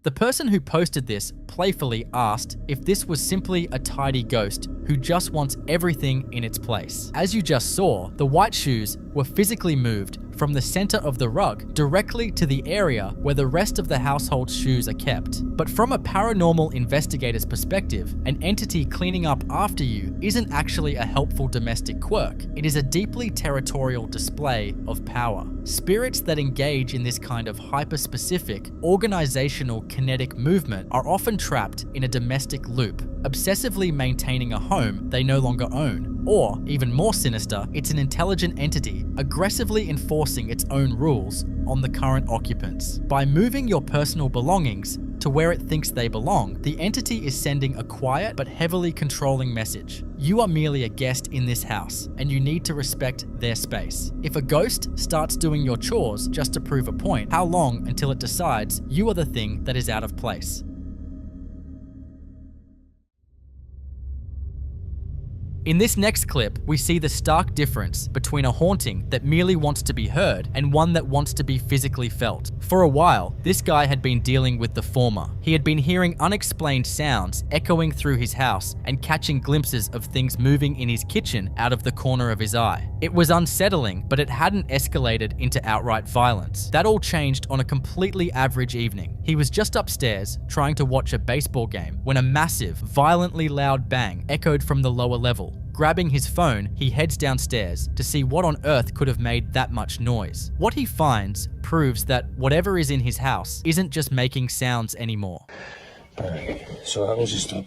The person who posted this playfully asked if this was simply a tidy ghost who just wants everything in its place. As you just saw, the white shoes were physically moved from the center of the rug directly to the area where the rest of the household's shoes are kept. But from a paranormal investigator's perspective, an entity cleaning up after you isn't actually a helpful domestic quirk. It is a deeply territorial display of power. Spirits that engage in this kind of hyper-specific, organizational kinetic movement are often trapped in a domestic loop, obsessively maintaining a home they no longer own. Or, even more sinister, it's an intelligent entity aggressively enforcing its own rules on the current occupants. By moving your personal belongings to where it thinks they belong, the entity is sending a quiet but heavily controlling message. You are merely a guest in this house, and you need to respect their space. If a ghost starts doing your chores just to prove a point, how long until it decides you are the thing that is out of place? In this next clip, we see the stark difference between a haunting that merely wants to be heard and one that wants to be physically felt. For a while, this guy had been dealing with the former. He had been hearing unexplained sounds echoing through his house and catching glimpses of things moving in his kitchen out of the corner of his eye. It was unsettling, but it hadn't escalated into outright violence. That all changed on a completely average evening. He was just upstairs trying to watch a baseball game when a massive, violently loud bang echoed from the lower level. Grabbing his phone, he heads downstairs to see what on earth could have made that much noise. What he finds proves that whatever is in his house isn't just making sounds anymore. Alright, so I was just up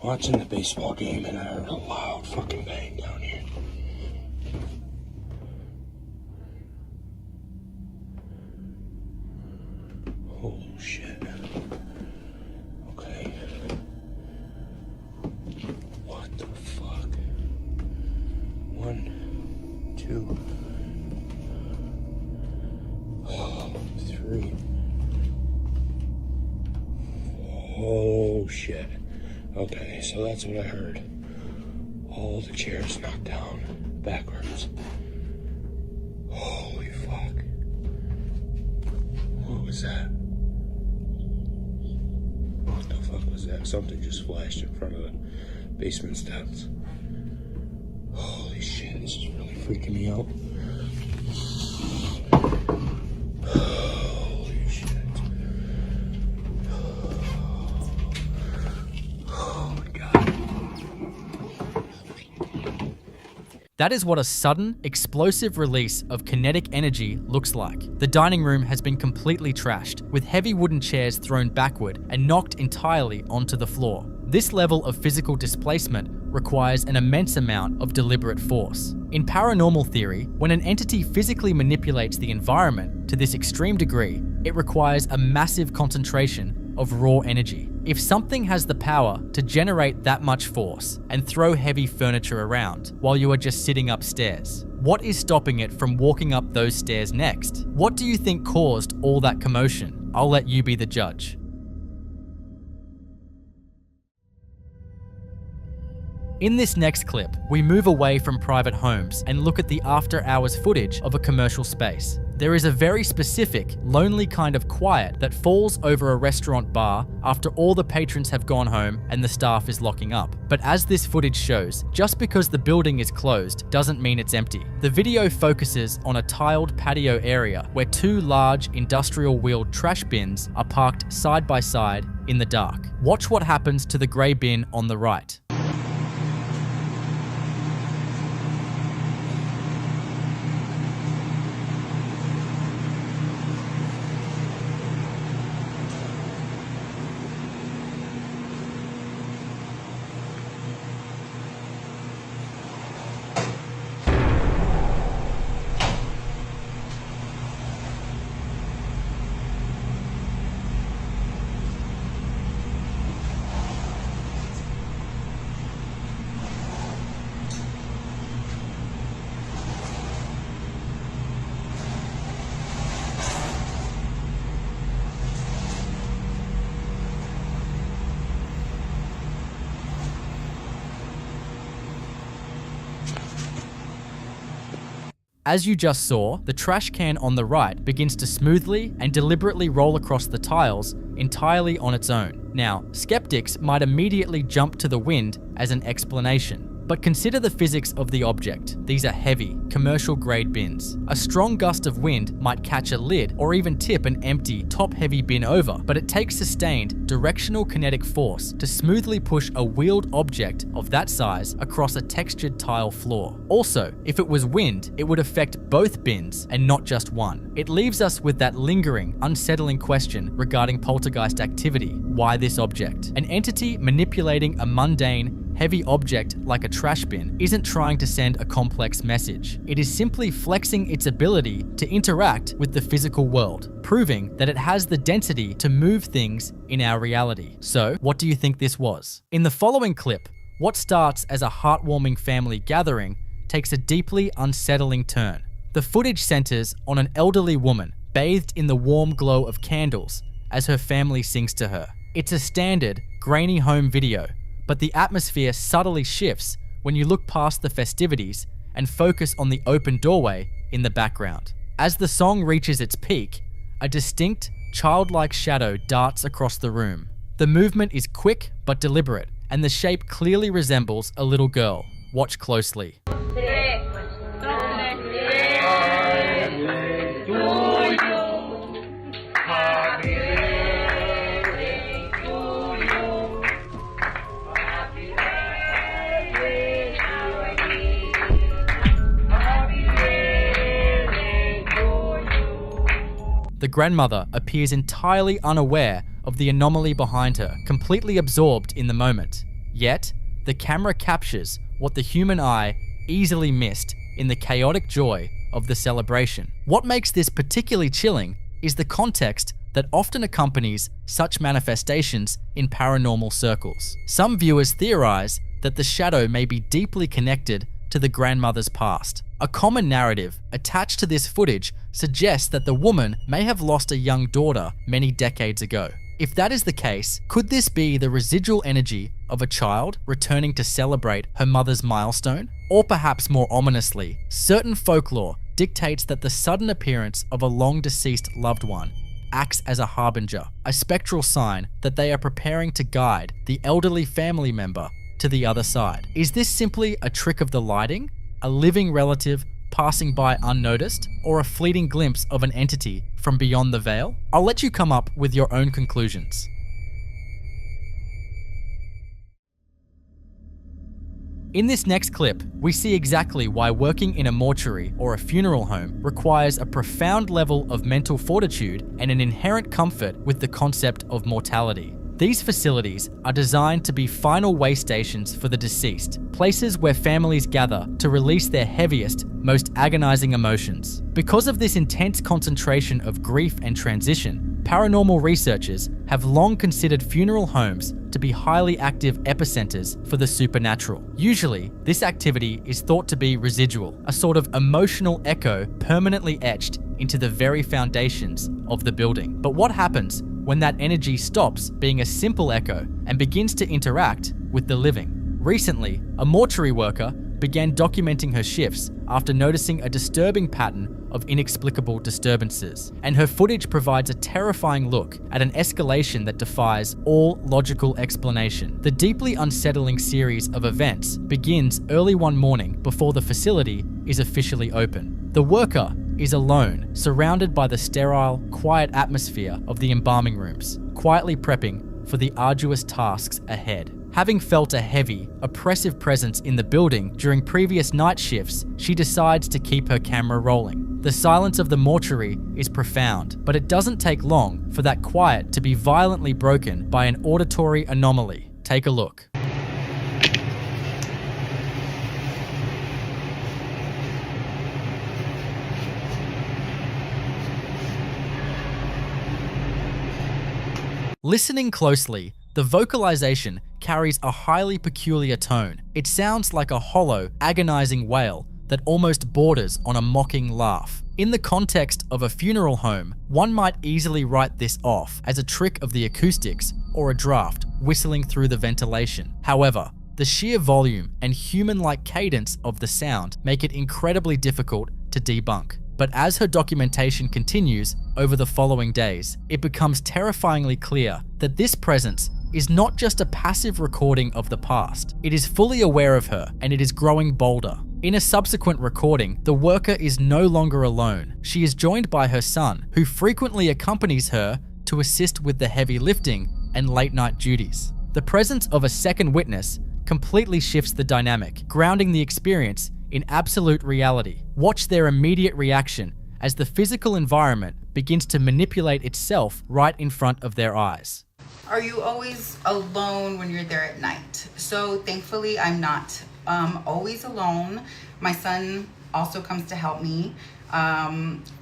watching the baseball game and I heard a loud fucking bang down here. Oh shit. Okay. What the fuck? 1, 2, 3. Oh shit. Okay, so that's what I heard. All the chairs knocked down backwards. Holy fuck. What was that? What the fuck was that? Something just flashed in front of the basement steps. Holy shit, this is really freaking me out. Holy shit. Oh my god. That is what a sudden, explosive release of kinetic energy looks like. The dining room has been completely trashed, with heavy wooden chairs thrown backward and knocked entirely onto the floor. This level of physical displacement requires an immense amount of deliberate force. In paranormal theory, when an entity physically manipulates the environment to this extreme degree, it requires a massive concentration of raw energy. If something has the power to generate that much force and throw heavy furniture around while you are just sitting upstairs, what is stopping it from walking up those stairs next? What do you think caused all that commotion? I'll let you be the judge. In this next clip, we move away from private homes and look at the after-hours footage of a commercial space. There is a very specific, lonely kind of quiet that falls over a restaurant bar after all the patrons have gone home and the staff is locking up. But as this footage shows, just because the building is closed doesn't mean it's empty. The video focuses on a tiled patio area where two large industrial-wheeled trash bins are parked side by side in the dark. Watch what happens to the grey bin on the right. As you just saw, the trash can on the right begins to smoothly and deliberately roll across the tiles entirely on its own. Now, skeptics might immediately jump to the wind as an explanation. But consider the physics of the object. These are heavy, commercial-grade bins. A strong gust of wind might catch a lid or even tip an empty, top-heavy bin over, but it takes sustained, directional kinetic force to smoothly push a wheeled object of that size across a textured tile floor. Also, if it was wind, it would affect both bins and not just one. It leaves us with that lingering, unsettling question regarding poltergeist activity. Why this object? An entity manipulating a mundane, heavy object like a trash bin isn't trying to send a complex message. It is simply flexing its ability to interact with the physical world, proving that it has the density to move things in our reality. So, what do you think this was? In the following clip, what starts as a heartwarming family gathering takes a deeply unsettling turn. The footage centers on an elderly woman bathed in the warm glow of candles as her family sings to her. It's a standard, grainy home video, but the atmosphere subtly shifts when you look past the festivities and focus on the open doorway in the background. As the song reaches its peak, a distinct, childlike shadow darts across the room. The movement is quick but deliberate, and the shape clearly resembles a little girl. Watch closely. The grandmother appears entirely unaware of the anomaly behind her, completely absorbed in the moment. Yet, the camera captures what the human eye easily missed in the chaotic joy of the celebration. What makes this particularly chilling is the context that often accompanies such manifestations in paranormal circles. Some viewers theorize that the shadow may be deeply connected to the grandmother's past. A common narrative attached to this footage suggests that the woman may have lost a young daughter many decades ago. If that is the case, could this be the residual energy of a child returning to celebrate her mother's milestone? Or perhaps more ominously, certain folklore dictates that the sudden appearance of a long-deceased loved one acts as a harbinger, a spectral sign that they are preparing to guide the elderly family member to the other side. Is this simply a trick of the lighting, a living relative passing by unnoticed, or a fleeting glimpse of an entity from beyond the veil? I'll let you come up with your own conclusions. In this next clip, we see exactly why working in a mortuary or a funeral home requires a profound level of mental fortitude and an inherent comfort with the concept of mortality. These facilities are designed to be final way stations for the deceased, places where families gather to release their heaviest, most agonizing emotions. Because of this intense concentration of grief and transition, paranormal researchers have long considered funeral homes to be highly active epicenters for the supernatural. Usually, this activity is thought to be residual, a sort of emotional echo permanently etched into the very foundations of the building. But what happens when that energy stops being a simple echo and begins to interact with the living? Recently, a mortuary worker began documenting her shifts after noticing a disturbing pattern of inexplicable disturbances, and her footage provides a terrifying look at an escalation that defies all logical explanation. The deeply unsettling series of events begins early one morning before the facility is officially open. The worker is alone, surrounded by the sterile, quiet atmosphere of the embalming rooms, quietly prepping for the arduous tasks ahead. Having felt a heavy, oppressive presence in the building during previous night shifts, she decides to keep her camera rolling. The silence of the mortuary is profound, but it doesn't take long for that quiet to be violently broken by an auditory anomaly. Take a look. Listening closely, the vocalization carries a highly peculiar tone. It sounds like a hollow, agonizing wail that almost borders on a mocking laugh. In the context of a funeral home, one might easily write this off as a trick of the acoustics or a draft whistling through the ventilation. However, the sheer volume and human-like cadence of the sound make it incredibly difficult to debunk. But as her documentation continues over the following days, it becomes terrifyingly clear that this presence is not just a passive recording of the past. It is fully aware of her, and it is growing bolder. In a subsequent recording, the worker is no longer alone. She is joined by her son, who frequently accompanies her to assist with the heavy lifting and late-night duties. The presence of a second witness completely shifts the dynamic, grounding the experience in absolute reality. Watch their immediate reaction as the physical environment begins to manipulate itself right in front of their eyes. Are you always alone when you're there at night? So thankfully I'm not always alone. My son also comes to help me.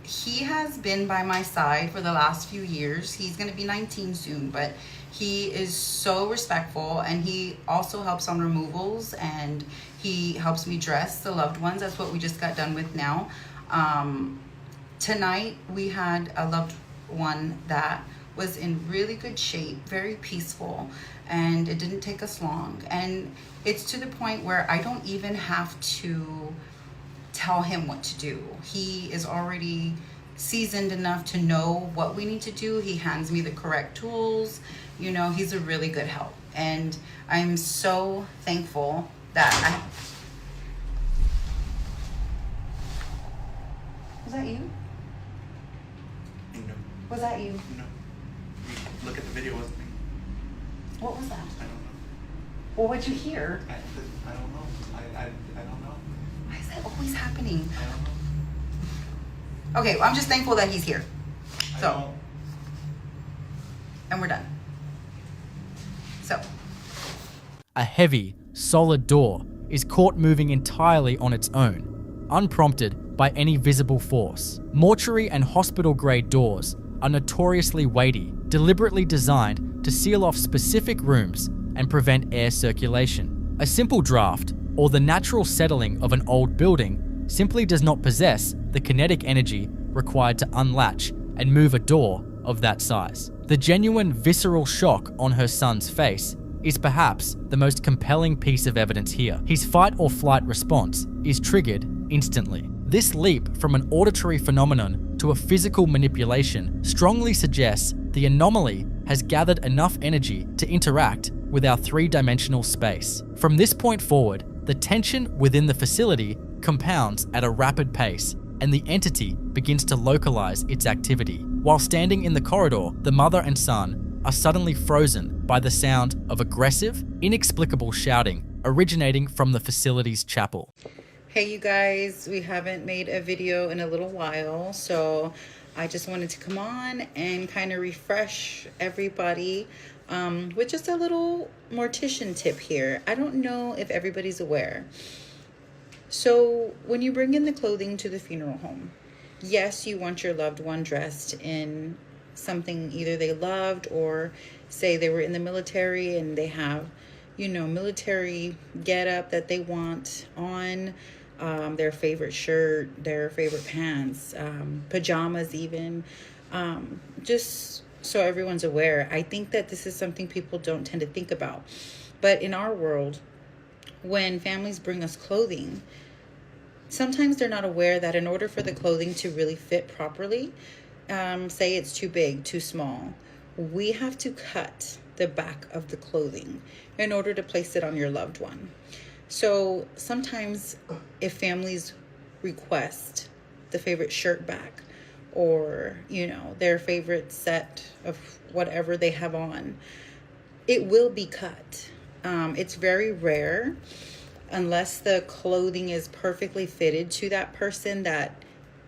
He has been by my side for the last few years. He's gonna be 19 soon, but he is so respectful, and he also helps on removals, and he helps me dress the loved ones. That's what we just got done with now. Tonight we had a loved one that was in really good shape, very peaceful, and it didn't take us long. And it's to the point where I don't even have to tell him what to do. He is already seasoned enough to know what we need to do. He hands me the correct tools. You know, he's a really good help. And I'm so thankful that Was that you? No. Was that you? No. Look at the video, wasn't me. What was that? I don't know. Well, what'd you hear? I don't know. I don't know. Why is that always happening? I don't know. Okay, well, I'm just thankful that he's here. So, and we're done. So. A heavy, solid door is caught moving entirely on its own, unprompted by any visible force. Mortuary and hospital-grade doors are notoriously weighty, deliberately designed to seal off specific rooms and prevent air circulation. A simple draft, or the natural settling of an old building, simply does not possess the kinetic energy required to unlatch and move a door of that size. The genuine visceral shock on her son's face is perhaps the most compelling piece of evidence here. His fight or flight response is triggered instantly. This leap from an auditory phenomenon to a physical manipulation strongly suggests the anomaly has gathered enough energy to interact with our three-dimensional space. From this point forward, the tension within the facility compounds at a rapid pace, and the entity begins to localize its activity. While standing in the corridor, the mother and son are suddenly frozen by the sound of aggressive, inexplicable shouting originating from the facility's chapel. Hey you guys, we haven't made a video in a little while, so I just wanted to come on and kind of refresh everybody with just a little mortician tip here. I don't know if everybody's aware. So when you bring in the clothing to the funeral home, yes, you want your loved one dressed in something either they loved, or say they were in the military and they have, you know, military getup that they want on, their favorite shirt, their favorite pants, pajamas even, just so everyone's aware. I think that this is something people don't tend to think about. But in our world, when families bring us clothing, sometimes they're not aware that in order for the clothing to really fit properly, say it's too big, too small, we have to cut the back of the clothing in order to place it on your loved one. So sometimes if families request the favorite shirt back, or, you know, their favorite set of whatever they have on, it will be cut. It's very rare, unless the clothing is perfectly fitted to that person, that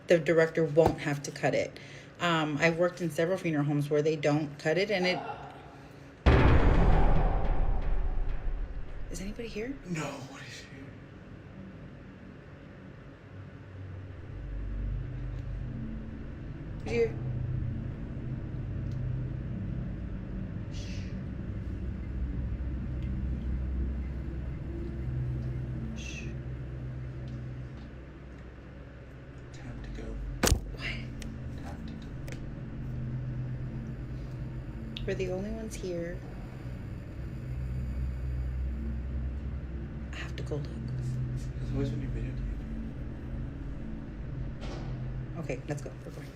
the director won't have to cut it. I've worked in several funeral homes where they don't cut it, and it... Is anybody here? No, what is here? Time to go. What? Time to go. We're the only ones here. I have to go look. There's always when you videotape. Okay, let's go. We're going.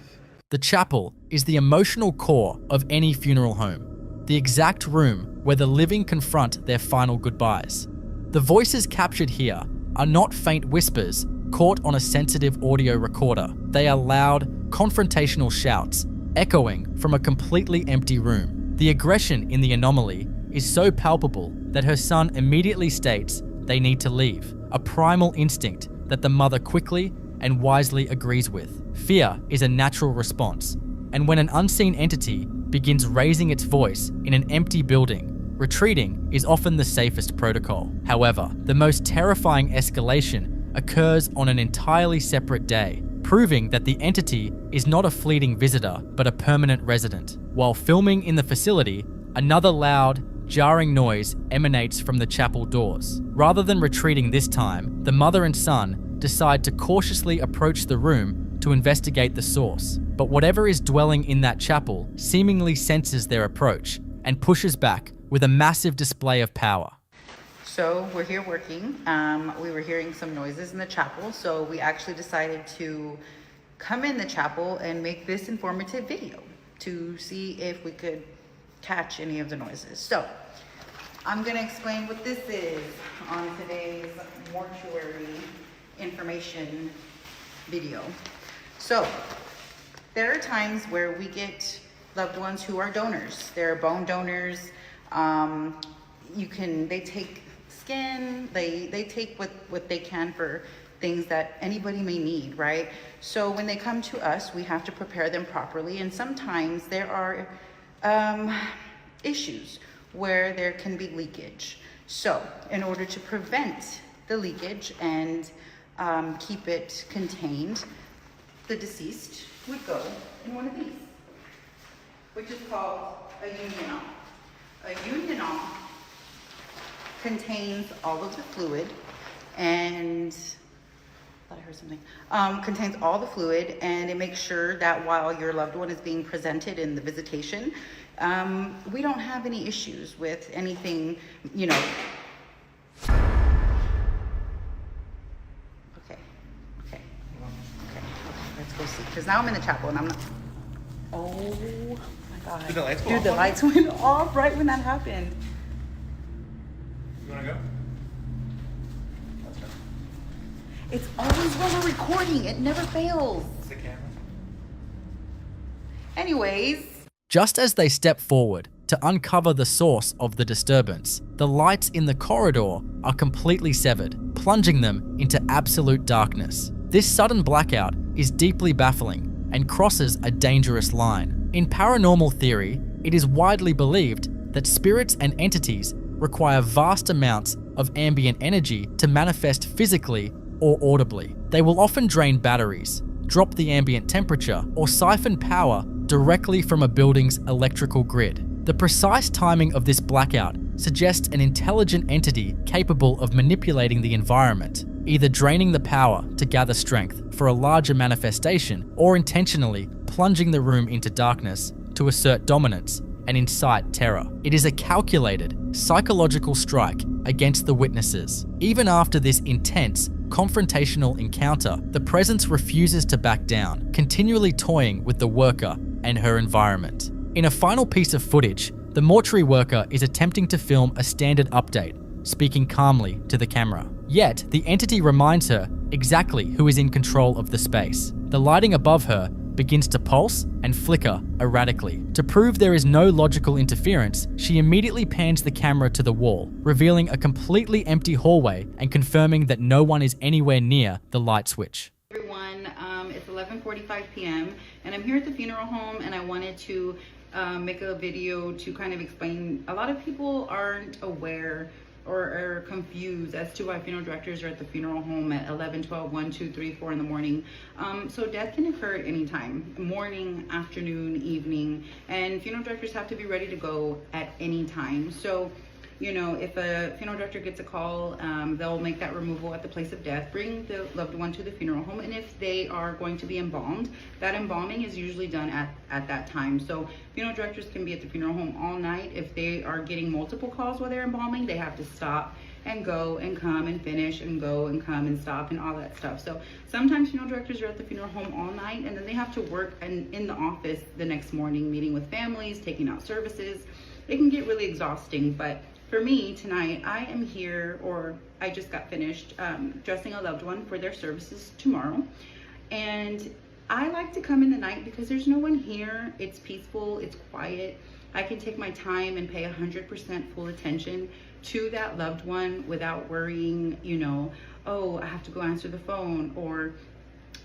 The chapel is the emotional core of any funeral home, the exact room where the living confront their final goodbyes. The voices captured here are not faint whispers caught on a sensitive audio recorder. They are loud, confrontational shouts, echoing from a completely empty room. The aggression in the anomaly is so palpable that her son immediately states they need to leave, a primal instinct that the mother quickly and wisely agrees with. Fear is a natural response, and when an unseen entity begins raising its voice in an empty building, retreating is often the safest protocol. However, the most terrifying escalation occurs on an entirely separate day, proving that the entity is not a fleeting visitor, but a permanent resident. While filming in the facility, another loud, jarring noise emanates from the chapel doors. Rather than retreating this time, the mother and son decide to cautiously approach the room to investigate the source. But whatever is dwelling in that chapel seemingly senses their approach and pushes back with a massive display of power. So we're here working. We were hearing some noises in the chapel, so we actually decided to come in the chapel and make this informative video to see if we could catch any of the noises. So I'm gonna explain what this is on today's mortuary information video. So there are times where we get loved ones who are donors. They're bone donors. They take skin, they take what they can for things that anybody may need, right? So when they come to us, we have to prepare them properly, and sometimes there are issues where there can be leakage. So in order to prevent the leakage and keep it contained, the deceased would go in one of these, which is called a unional. A unional contains all of the fluid and I thought I heard something. Contains all the fluid, and it makes sure that while your loved one is being presented in the visitation, we don't have any issues with anything, you know. Okay, let's go see. Because now I'm in the chapel and I'm not. Oh my God. Did the lights go Dude, off the on lights you? went off right when that happened. You wanna go? Let's go. It's always when we're recording. It never fails. It's the camera. Anyways. Just as they step forward to uncover the source of the disturbance, the lights in the corridor are completely severed, plunging them into absolute darkness. This sudden blackout is deeply baffling, and crosses a dangerous line. In paranormal theory, it is widely believed that spirits and entities require vast amounts of ambient energy to manifest physically or audibly. They will often drain batteries, drop the ambient temperature, or siphon power directly from a building's electrical grid. The precise timing of this blackout suggests an intelligent entity capable of manipulating the environment, either draining the power to gather strength for a larger manifestation or intentionally plunging the room into darkness to assert dominance and incite terror. It is a calculated, psychological strike against the witnesses. Even after this intense, confrontational encounter, the presence refuses to back down, continually toying with the worker and her environment. In a final piece of footage, the mortuary worker is attempting to film a standard update, speaking calmly to the camera. Yet, the entity reminds her exactly who is in control of the space. The lighting above her begins to pulse and flicker erratically. To prove there is no logical interference, she immediately pans the camera to the wall, revealing a completely empty hallway and confirming that no one is anywhere near the light switch. Everyone, it's 11:45 p.m. and I'm here at the funeral home, and I wanted to make a video to kind of explain. A lot of people aren't aware or are confused as to why funeral directors are at the funeral home at 11, 12, 1, 2, 3, 4 in the morning. So death can occur at any time, morning, afternoon, evening, and funeral directors have to be ready to go at any time. So, you know, if a funeral director gets a call, they'll make that removal at the place of death, bring the loved one to the funeral home, and if they are going to be embalmed, that embalming is usually done at that time. So funeral directors can be at the funeral home all night. If they are getting multiple calls while they're embalming, they have to stop and go and come and finish and go and come and stop and all that stuff. So sometimes funeral directors are at the funeral home all night, and then they have to work in the office the next morning, meeting with families, taking out services. It can get really exhausting, but for me tonight, I am here, or I just got finished dressing a loved one for their services tomorrow. And I like to come in the night because there's no one here. It's peaceful, it's quiet. I can take my time and pay 100% full attention to that loved one without worrying, you know, oh, I have to go answer the phone, or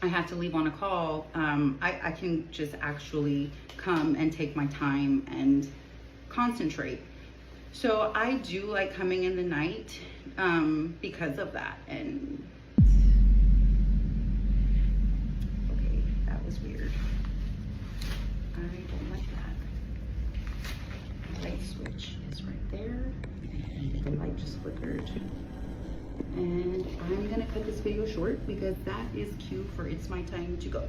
I have to leave on a call. I can just actually come and take my time and concentrate. So I do like coming in the night because of that. And okay, that was weird. I don't like that. The light switch is right there. The light just flickered. And I'm gonna cut this video short because that is cue for it's my time to go.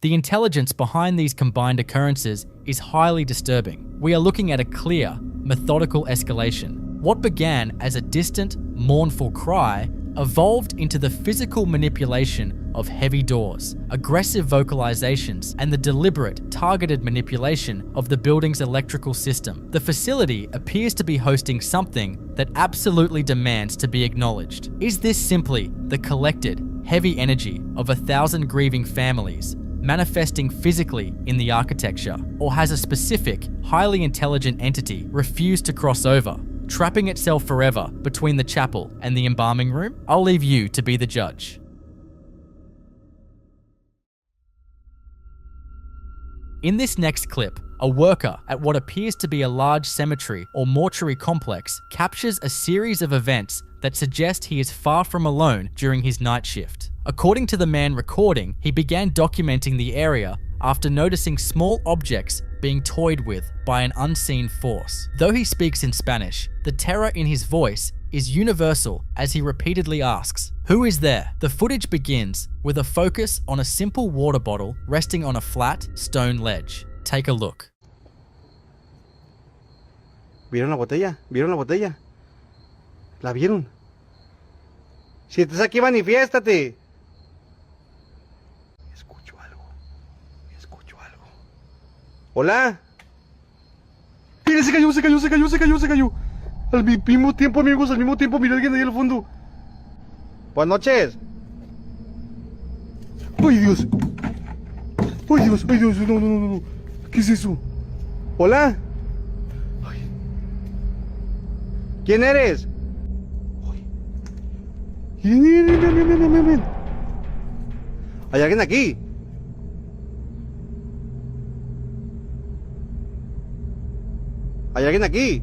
The intelligence behind these combined occurrences is highly disturbing. We are looking at a clear, methodical escalation. What began as a distant, mournful cry evolved into the physical manipulation of heavy doors, aggressive vocalizations, and the deliberate, targeted manipulation of the building's electrical system. The facility appears to be hosting something that absolutely demands to be acknowledged. Is this simply the collected, heavy energy of 1,000 grieving families manifesting physically in the architecture, or has a specific, highly intelligent entity refused to cross over, trapping itself forever between the chapel and the embalming room? I'll leave you to be the judge. In this next clip, a worker at what appears to be a large cemetery or mortuary complex captures a series of events that suggest he is far from alone during his night shift. According to the man recording, he began documenting the area after noticing small objects being toyed with by an unseen force. Though he speaks in Spanish, the terror in his voice is universal as he repeatedly asks, "Who is there?" The footage begins with a focus on a simple water bottle resting on a flat stone ledge. Take a look. ¿Vieron la botella? ¿Vieron la botella? ¿La vieron? Si estás aquí, manifiéstate. Escucho algo. Escucho algo. ¿Hola? Mira, se cayó, se cayó, se cayó, se cayó, se cayó. Al mismo tiempo, amigos, al mismo tiempo, mira alguien ahí al fondo. Buenas noches. ¡Ay, Dios! ¡Ay, Dios! ¡Ay, Dios! No, no, no, no. ¿Qué es eso? ¿Hola? Ay. ¿Quién eres? Ay. Ven, ven, ven, ven, ven, ven, ven. ¿Hay alguien aquí? ¿Hay alguien aquí?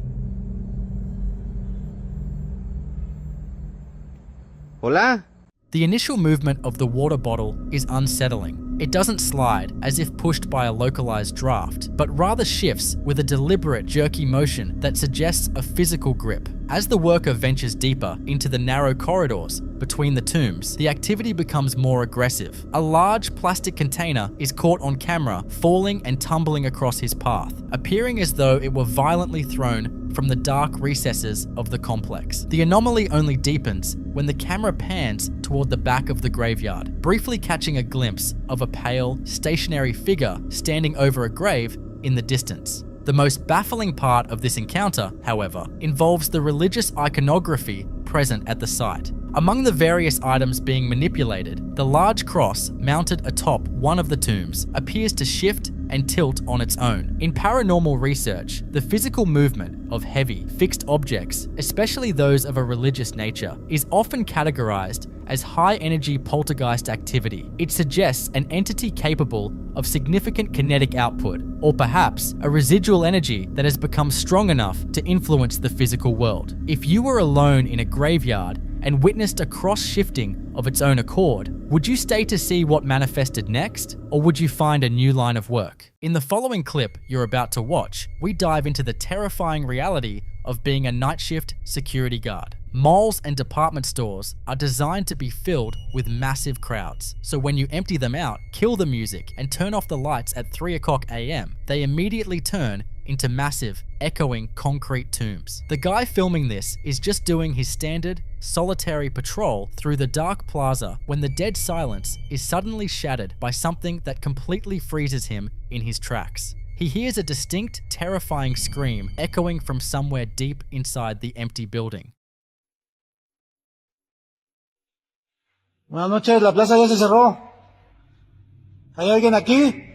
Hola? The initial movement of the water bottle is unsettling. It doesn't slide as if pushed by a localized draft, but rather shifts with a deliberate jerky motion that suggests a physical grip. As the worker ventures deeper into the narrow corridors between the tombs, the activity becomes more aggressive. A large plastic container is caught on camera falling and tumbling across his path, appearing as though it were violently thrown from the dark recesses of the complex. The anomaly only deepens when the camera pans toward the back of the graveyard, briefly catching a glimpse of a pale, stationary figure standing over a grave in the distance. The most baffling part of this encounter, however, involves the religious iconography present at the site. Among the various items being manipulated, the large cross mounted atop one of the tombs appears to shift and tilt on its own. In paranormal research, the physical movement of heavy, fixed objects, especially those of a religious nature, is often categorized as high-energy poltergeist activity. It suggests an entity capable of significant kinetic output, or perhaps a residual energy that has become strong enough to influence the physical world. If you were alone in a graveyard and witnessed a cross-shifting of its own accord, would you stay to see what manifested next, or would you find a new line of work? In the following clip you're about to watch, we dive into the terrifying reality of being a night shift security guard. Malls and department stores are designed to be filled with massive crowds. So when you empty them out, kill the music, and turn off the lights at 3 o'clock AM, they immediately turn into massive, echoing concrete tombs. The guy filming this is just doing his standard, solitary patrol through the dark plaza when the dead silence is suddenly shattered by something that completely freezes him in his tracks. He hears a distinct, terrifying scream echoing from somewhere deep inside the empty building. Buenas noches, la plaza ya se cerró. ¿Hay alguien aquí?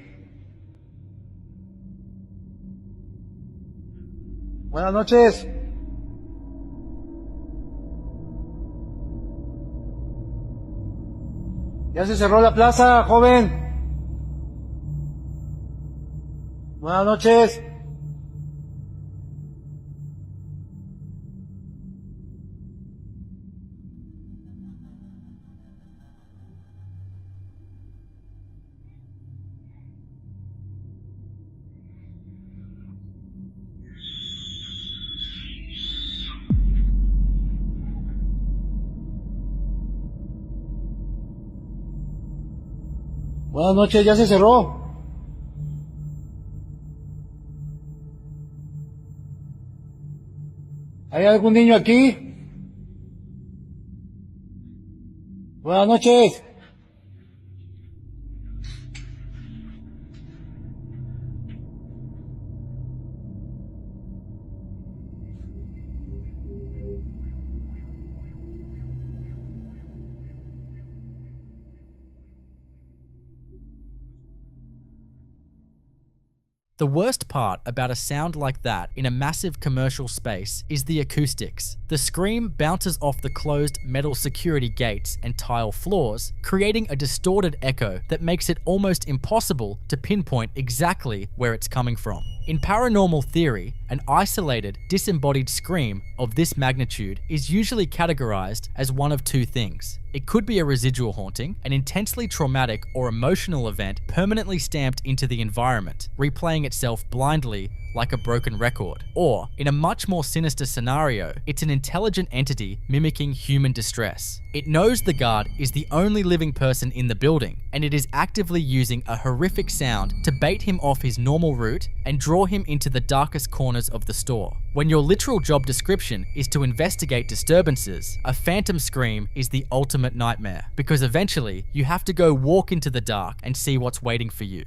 Buenas noches. Ya se cerró la plaza, joven. Buenas noches. Buenas noches, ya se cerró. ¿Hay algún niño aquí? Buenas noches. The worst part about a sound like that in a massive commercial space is the acoustics. The scream bounces off the closed metal security gates and tile floors, creating a distorted echo that makes it almost impossible to pinpoint exactly where it's coming from. In paranormal theory, an isolated, disembodied scream of this magnitude is usually categorized as one of two things. It could be a residual haunting, an intensely traumatic or emotional event permanently stamped into the environment, replaying itself blindly like a broken record. Or, in a much more sinister scenario, it's an intelligent entity mimicking human distress. It knows the guard is the only living person in the building, and it is actively using a horrific sound to bait him off his normal route and draw him into the darkest corners of the store. When your literal job description is to investigate disturbances, a phantom scream is the ultimate nightmare, because eventually you have to go walk into the dark and see what's waiting for you.